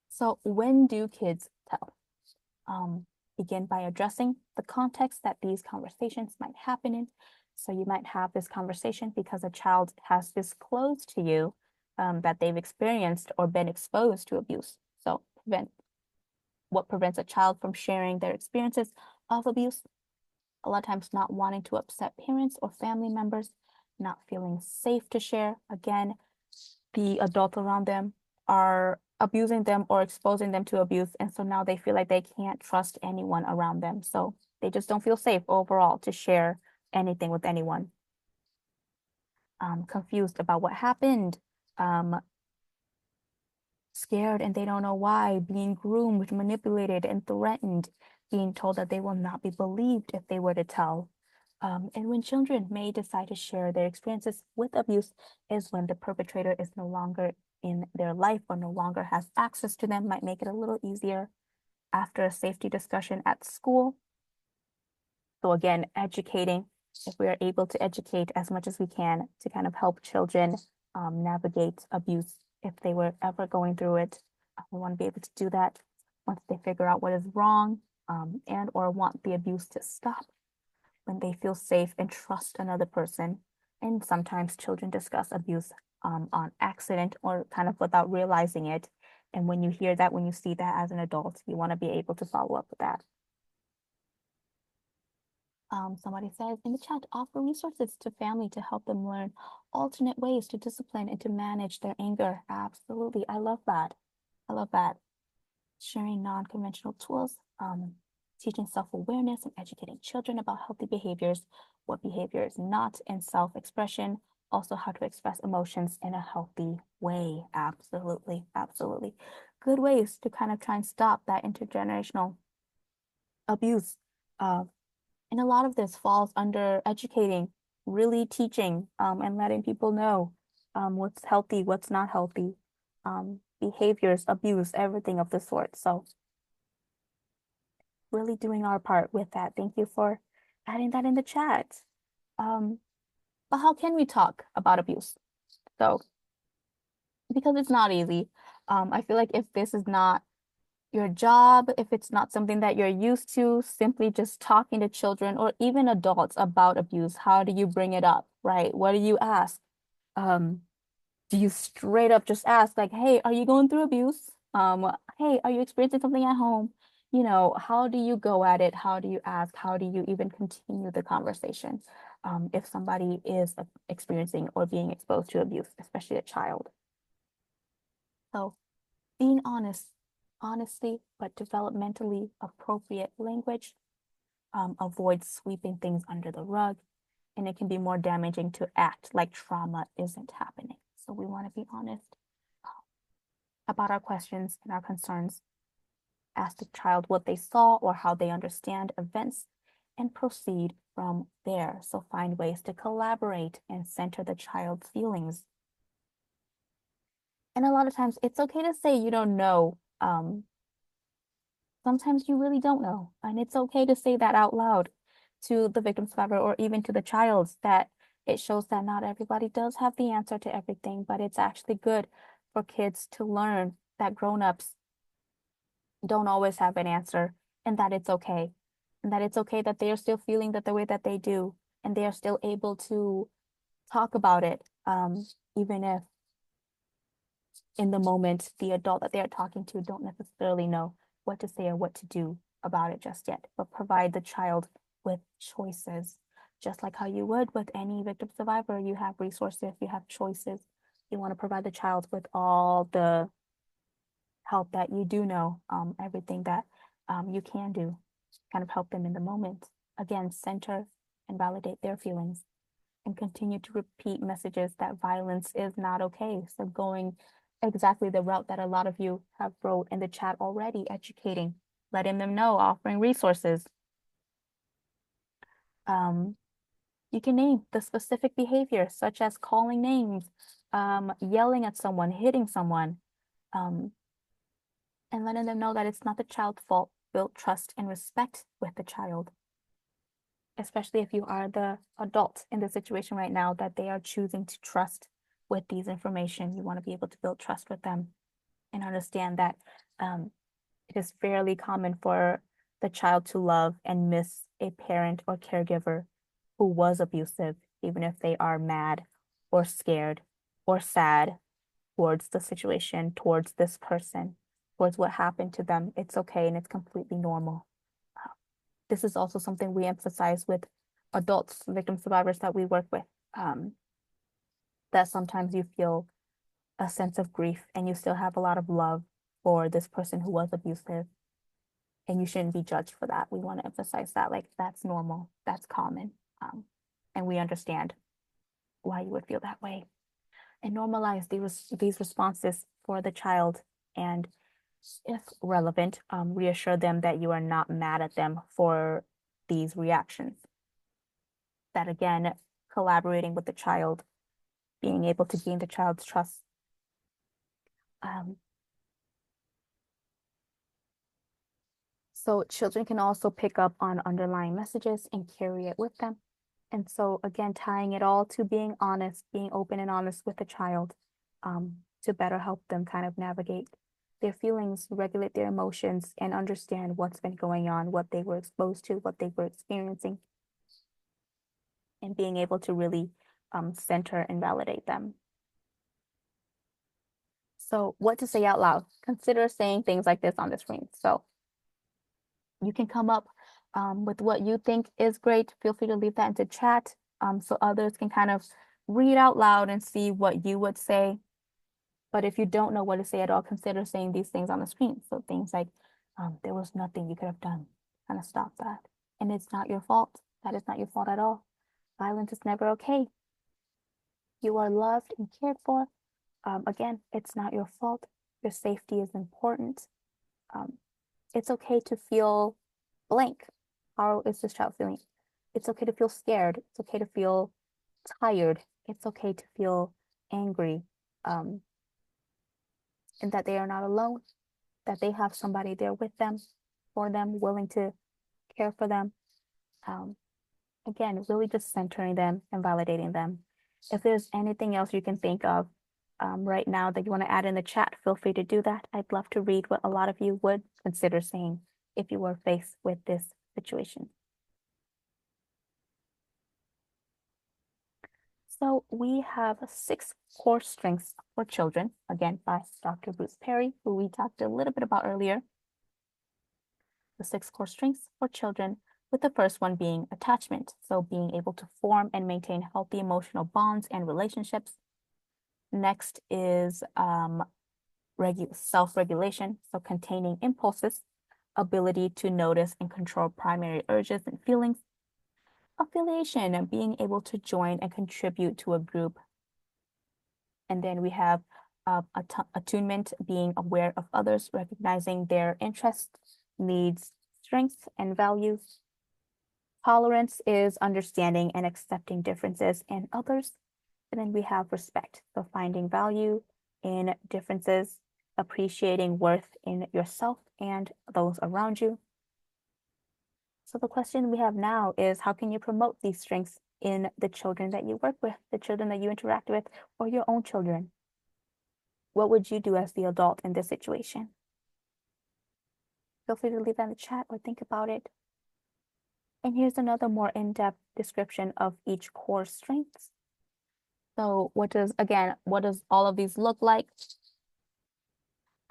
So when do kids tell? Begin by addressing the context that these conversations might happen in. So you might have this conversation because a child has disclosed to you that they've experienced or been exposed to abuse. So what prevents a child from sharing their experiences of abuse. A lot of times not wanting to upset parents or family members, not feeling safe to share. Again, the adults around them are abusing them or exposing them to abuse. And so now they feel like they can't trust anyone around them. So they just don't feel safe overall to share anything with anyone. Confused about what happened, um, scared and they don't know why, being groomed, manipulated, and threatened, being told that they will not be believed if they were to tell. And when children may decide to share their experiences with abuse is when the perpetrator is no longer in their life or no longer has access to them, might make it a little easier after a safety discussion at school. So again, educating, if we are able to educate as much as we can to kind of help children navigate abuse if they were ever going through it. We want to be able to do that once they figure out what is wrong and or want the abuse to stop when they feel safe and trust another person. And sometimes children discuss abuse on accident or kind of without realizing it. And when you hear that, when you see that as an adult, you want to be able to follow up with that. Somebody says in the chat, offer resources to family to help them learn alternate ways to discipline and to manage their anger. Absolutely. I love that. I love that. Sharing non-conventional tools, teaching self-awareness and educating children about healthy behaviors, what behavior is not, and self-expression, also how to express emotions in a healthy way. Absolutely. Absolutely. Good ways to kind of try and stop that intergenerational abuse. Uh, and a lot of this falls under educating, really teaching, and letting people know what's healthy, what's not healthy, behaviors, abuse, everything of the sort. So really doing our part with that. Thank you for adding that in the chat. Um, but how can we talk about abuse? So because it's not easy, I feel like if this is not your job, if it's not something that you're used to, simply just talking to children or even adults about abuse, how do you bring it up, right? What do you ask? Um, do you straight up just ask like, hey, are you going through abuse? Hey, are you experiencing something at home? You know, how do you go at it? How do you ask? How do you even continue the conversation? If somebody is experiencing or being exposed to abuse, especially a child. So being honest, honestly, but developmentally appropriate language, avoid sweeping things under the rug, and it can be more damaging to act like trauma isn't happening. So we want to be honest about our questions and our concerns. Ask the child what they saw or how they understand events and proceed from there. So find ways to collaborate and center the child's feelings. And a lot of times it's okay to say you don't know. Sometimes you really don't know. And it's okay to say that out loud to the victim survivor or even to the child, that it shows that not everybody does have the answer to everything, but it's actually good for kids to learn that grown-ups don't always have an answer and that it's okay. And that it's okay that they are still feeling that the way that they do and they are still able to talk about it, even if in the moment the adult that they are talking to don't necessarily know what to say or what to do about it just yet, but provide the child with choices. Just like how you would with any victim survivor, you have resources, you have choices. You want to provide the child with all the help that you do know, everything that you can do, kind of help them in the moment. Again, center and validate their feelings and continue to repeat messages that violence is not okay. So going exactly the route that a lot of you have wrote in the chat already, educating, letting them know, offering resources. You can name the specific behavior, such as calling names, yelling at someone, hitting someone, and letting them know that it's not the child's fault. Build trust and respect with the child, especially if you are the adult in the situation right now that they are choosing to trust with these information. You want to be able to build trust with them and understand that it is fairly common for the child to love and miss a parent or caregiver who was abusive, even if they are mad or scared or sad towards the situation, towards this person, towards what happened to them. It's okay and it's completely normal. this is also something we emphasize with adults, victim survivors that we work with, that sometimes you feel a sense of grief and you still have a lot of love for this person who was abusive, and you shouldn't be judged for that. We want to emphasize that, like, that's normal, that's common, and we understand why you would feel that way, and normalize these responses for the child, and if relevant, reassure them that you are not mad at them for these reactions. That again, collaborating with the child, being able to gain the child's trust. So children can also pick up on underlying messages and carry it with them. And so again, tying it all to being honest, being open and honest with the child, to better help them kind of navigate their feelings, regulate their emotions, and understand what's been going on, what they were exposed to, what they were experiencing, and being able to really center and validate them. So what to say out loud? Consider saying things like this on the screen. So you can come up with what you think is great. Feel free to leave that into chat so others can kind of read out loud and see what you would say. But if you don't know what to say at all, consider saying these things on the screen. So things like, there was nothing you could have done. Kind of stop that. And it's not your fault. That is not your fault at all. Violence is never okay. You are loved and cared for. Again, it's not your fault. Your safety is important. It's okay to feel blank. How is this child feeling? It's okay to feel scared. It's okay to feel tired. It's okay to feel angry. And that they are not alone, that they have somebody there with them, for them, willing to care for them. Again, really just centering them and validating them. If there's anything else you can think of right now that you want to add in the chat, feel free to do that. I'd love to read what a lot of you would consider saying if you were faced with this situation. So we have 6 core strengths for children, again, by Dr. Bruce Perry, who we talked a little bit about earlier. The 6 core strengths for children, with the first one being attachment. So being able to form and maintain healthy emotional bonds and relationships. Next is self-regulation, so containing impulses, ability to notice and control primary urges and feelings. Affiliation, and being able to join and contribute to a group. And then we have attunement, being aware of others, recognizing their interests, needs, strengths, and values. Tolerance is understanding and accepting differences in others. And then we have respect, so finding value in differences, appreciating worth in yourself and those around you. So the question we have now is, how can you promote these strengths in the children that you work with, the children that you interact with, or your own children? What would you do as the adult in this situation? Feel free to leave that in the chat or think about it. And here's another more in-depth description of each core strengths. So what does all of these look like?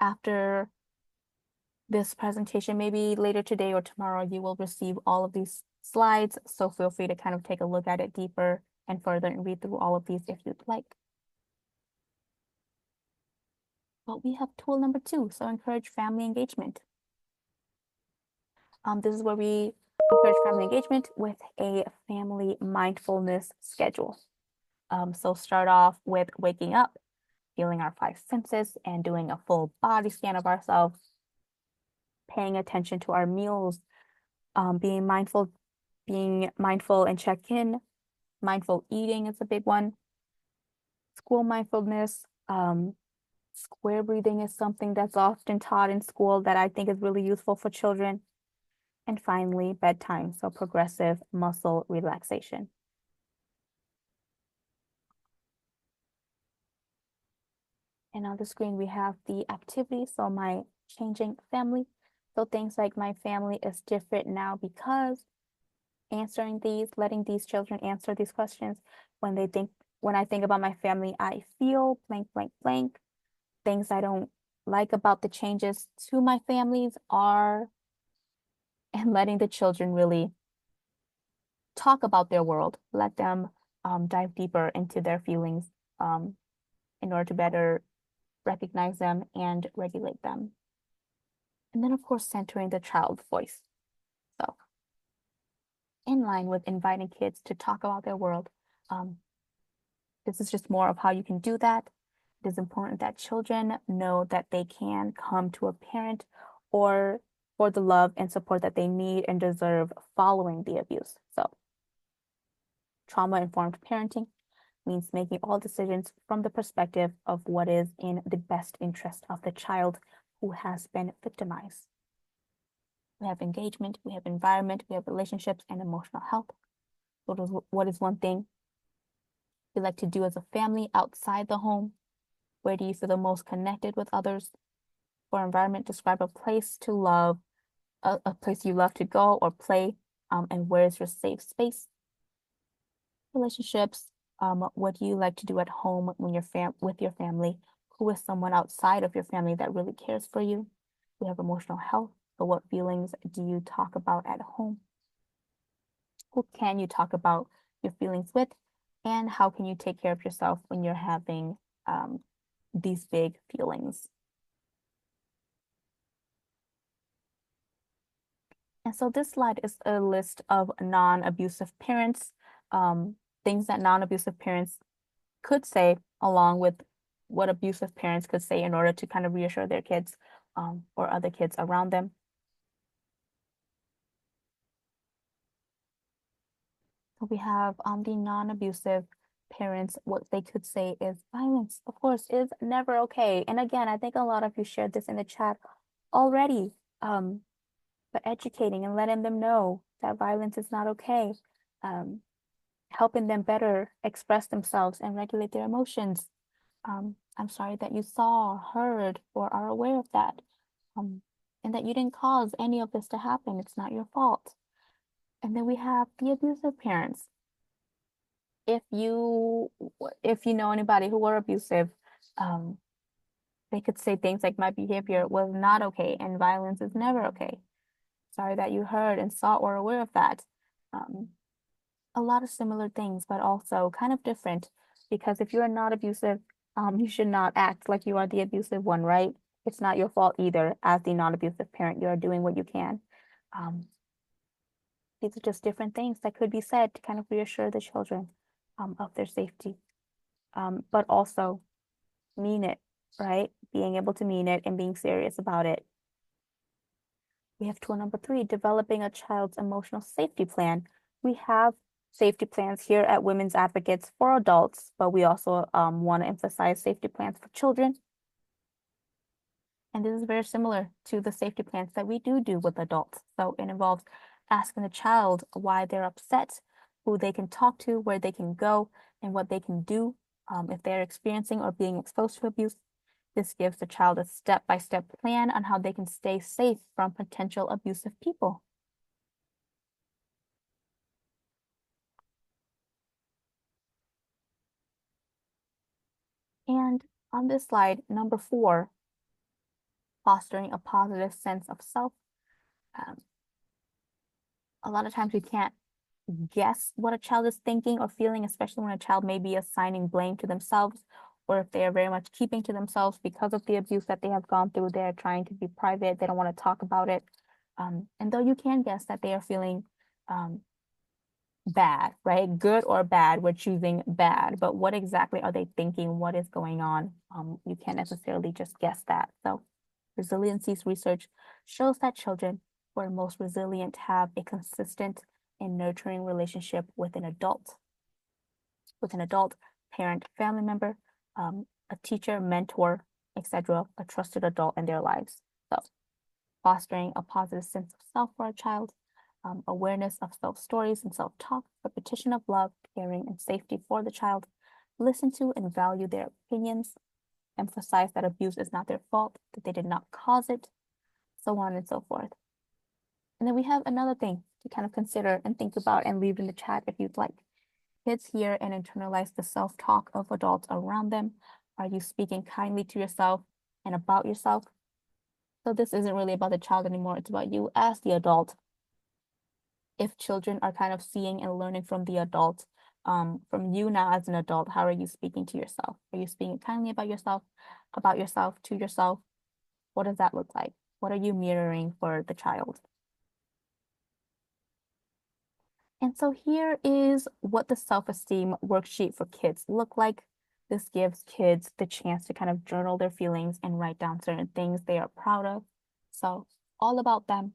After this presentation, maybe later today or tomorrow, you will receive all of these slides. So feel free to kind of take a look at it deeper and further and read through all of these if you'd like. But we have tool number 2, so encourage family engagement. This is where we encourage family engagement with a family mindfulness schedule. So start off with waking up, feeling our 5 senses, and doing a full body scan of ourselves, paying attention to our meals, being mindful and check in. Mindful eating is a big one. School mindfulness, square breathing is something that's often taught in school that I think is really useful for children. And finally, bedtime, so progressive muscle relaxation. And on the screen, we have the activity, so my changing family. So things like my family is different now because answering these, letting these children answer these questions. When I think about my family, I feel blank, blank, blank. Things I don't like about the changes to my families are and letting the children really talk about their world, let them dive deeper into their feelings um, in order to better recognize them and regulate them. And then, of course, centering the child's voice. So, in line with inviting kids to talk about their world, um, this is just more of how you can do that. It is important that children know that they can come to a parent or for the love and support that they need and deserve following the abuse. So, trauma-informed parenting means making all decisions from the perspective of what is in the best interest of the child who has been victimized. We have engagement, we have environment, we have relationships and emotional health. What is one thing you like to do as a family outside the home? Where do you feel the most connected with others? For environment, describe a place to love, a place you love to go or play, and where is your safe space? Relationships, what do you like to do at home when you're with your family? Who is someone outside of your family that really cares for you? We have emotional health. So what feelings do you talk about at home? Who can you talk about your feelings with? And how can you take care of yourself when you're having these big feelings? And so this slide is a list of non-abusive parents, things that non-abusive parents could say, along with what abusive parents could say in order to kind of reassure their kids or other kids around them. So we have the non-abusive parents, what they could say is violence, of course, is never okay. And again, I think a lot of you shared this in the chat already, but educating and letting them know that violence is not okay, helping them better express themselves and regulate their emotions. I'm sorry that you saw, heard, or are aware of that, and that you didn't cause any of this to happen. It's not your fault. And then we have the abusive parents. If you if you know anybody who were abusive, um, they could say things like my behavior was not okay and violence is never okay. Sorry that you heard and saw or aware of that. Um, a lot of similar things, but also kind of different because if you are not abusive, you should not act like you are the abusive one, right? It's not your fault either. As the non-abusive parent, you are doing what you can. Um, these are just different things that could be said to kind of reassure the children of their safety, but also mean it, right? Being able to mean it and being serious about it. We have tool number 3, developing a child's emotional safety plan. We have safety plans here at Women's Advocates for adults, but we also want to emphasize safety plans for children. And this is very similar to the safety plans that we do with adults. So it involves asking the child why they're upset, who they can talk to, where they can go, and what they can do if they're experiencing or being exposed to abuse. This gives the child a step-by-step plan on how they can stay safe from potential abusive people. And on this slide, number 4, fostering a positive sense of self. Um, a lot of times we can't guess what a child is thinking or feeling, especially when a child may be assigning blame to themselves, or if they are very much keeping to themselves because of the abuse that they have gone through. They're trying to be private. They don't want to talk about it. And though you can guess that they are feeling bad, right? Good or bad, we're choosing bad. But what exactly are they thinking? What is going on? You can't necessarily just guess that. So resiliency's research shows that children who are most resilient have a consistent and nurturing relationship with an adult, parent, family member, a teacher, mentor, etc., a trusted adult in their lives. So fostering a positive sense of self for a child, awareness of self stories and self talk, repetition of love, caring, and safety for the child, listen to and value their opinions, emphasize that abuse is not their fault, that they did not cause it, so on and so forth. And then we have another thing to kind of consider and think about and leave in the chat if you'd like. Kids hear and internalize the self talk of adults around them. Are you speaking kindly to yourself and about yourself? So this isn't really about the child anymore. It's about you as the adult. if children are kind of seeing and learning from the adult, from you now as an adult, how are you speaking to yourself? Are you speaking kindly about yourself, to yourself? What does that look like? What are you mirroring for the child? And so here is what the self-esteem worksheet for kids look like. This gives kids the chance to kind of journal their feelings and write down certain things they are proud of. So all about them,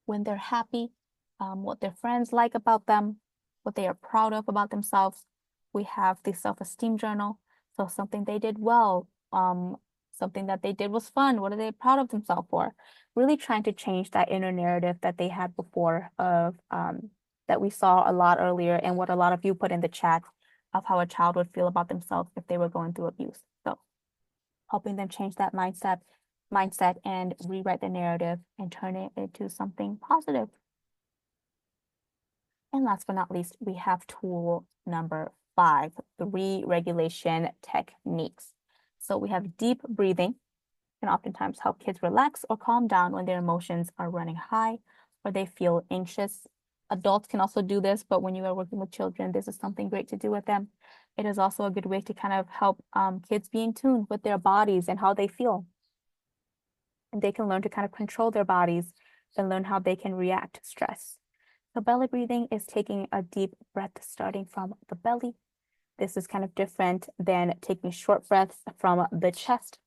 when they're happy, what their friends like about them, what they are proud of about themselves. We have the self-esteem journal. So something they did well, something that they did was fun. What are they proud of themselves for? Really trying to change that inner narrative that they had before of that we saw a lot earlier and what a lot of you put in the chat of how a child would feel about themselves if they were going through abuse. So helping them change that mindset and rewrite the narrative and turn it into something positive. And last but not least, we have tool number 5, 3 regulation techniques. So we have deep breathing can oftentimes help kids relax or calm down when their emotions are running high or they feel anxious. Adults can also do this, but when you are working with children, this is something great to do with them. It is also a good way to kind of help kids be in tune with their bodies and how they feel. And they can learn to kind of control their bodies and learn how they can react to stress. So belly breathing is taking a deep breath starting from the belly. This is kind of different than taking short breaths from the chest,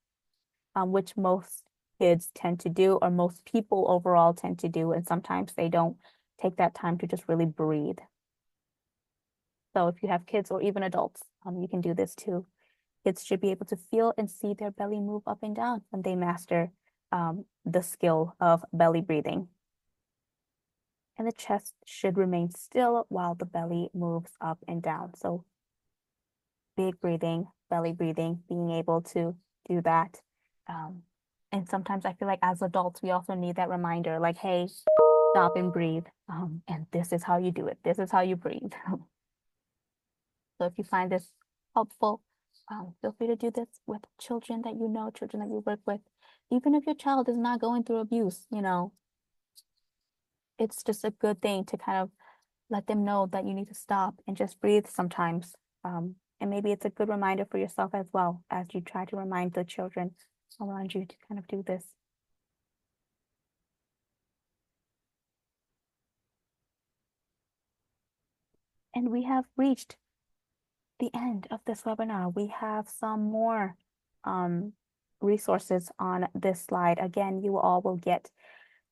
which most kids tend to do, or most people overall tend to do, and sometimes they don't take that time to just really breathe. So if you have kids or even adults, you can do this too. Kids should be able to feel and see their belly move up and down when they master the skill of belly breathing. And the chest should remain still while the belly moves up and down. So big breathing, belly breathing, being able to do that. And sometimes I feel like as adults, we also need that reminder, like, hey, stop and breathe. And this is how you do it. This is how you breathe. So if you find this helpful, feel free to do this with children that you know, children that you work with. Even if your child is not going through abuse, it's just a good thing to kind of let them know that you need to stop and just breathe sometimes. And maybe it's a good reminder for yourself as well as you try to remind the children around you to kind of do this. And we have reached the end of this webinar. We have some more resources on this slide. Again, you all will get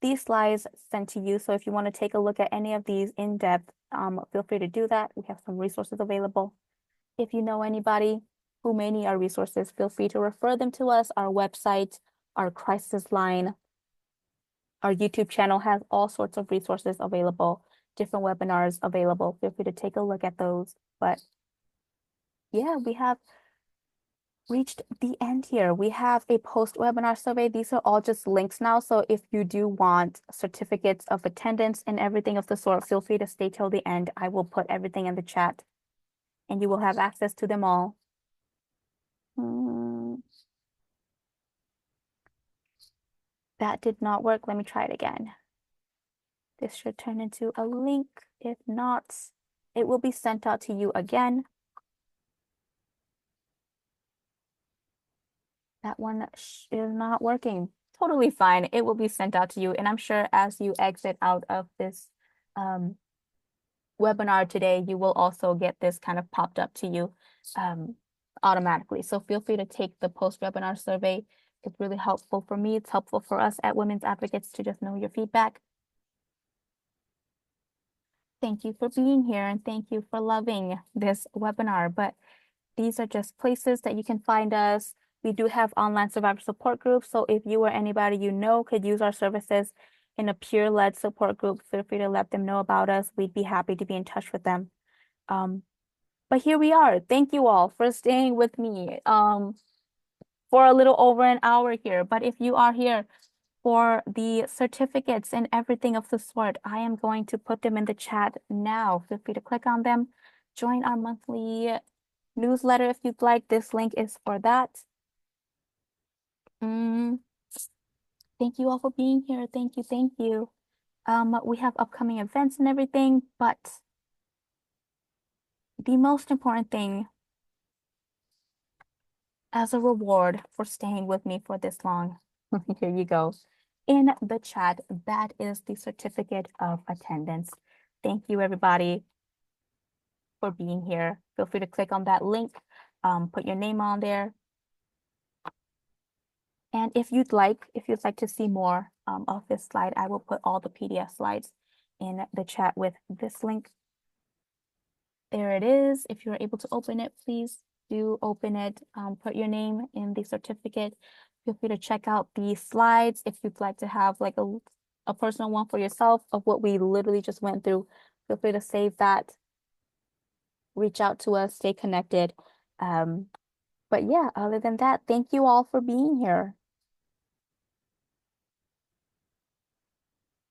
these slides sent to you. So if you want to take a look at any of these in depth, feel free to do that. We have some resources available. If you know anybody who may need our resources, feel free to refer them to us. Our website, our crisis line, our YouTube channel has all sorts of resources available, different webinars available. Feel free to take a look at those. But yeah, we have reached the end here. We have a post-webinar survey. These are all just links now. So if you do want certificates of attendance and everything of the sort, feel free to stay till the end. I will put everything in the chat and you will have access to them all. That did not work. Let me try it again. This should turn into a link. If not, it will be sent out to you again. That one is not working. Totally fine. It will be sent out to you. And I'm sure as you exit out of this webinar today, you will also get this kind of popped up to you automatically. So feel free to take the post-webinar survey. It's really helpful for me. It's helpful for us at Women's Advocates to just know your feedback. Thank you for being here and thank you for loving this webinar. But these are just places that you can find us. We do have online survivor support groups. So if you or anybody you know could use our services in a peer-led support group, feel free to let them know about us. We'd be happy to be in touch with them. But here we are. Thank you all for staying with me for a little over an hour here. But if you are here for the certificates and everything of the sort, I am going to put them in the chat now. Feel free to click on them. Join our monthly newsletter if you'd like. This link is for that. Thank you all for being here. Thank you. Thank you. We have upcoming events and everything, but the most important thing as a reward for staying with me for this long, here you go. In the chat, that is the certificate of attendance. Thank you, everybody, for being here. Feel free to click on that link, put your name on there. And if you'd like to see more of this slide, I will put all the PDF slides in the chat with this link. There it is. If you're able to open it, please do open it. Put your name in the certificate. Feel free to check out the slides if you'd like to have like a personal one for yourself of what we literally just went through. Feel free to save that. Reach out to us, stay connected. But yeah, other than that, thank you all for being here.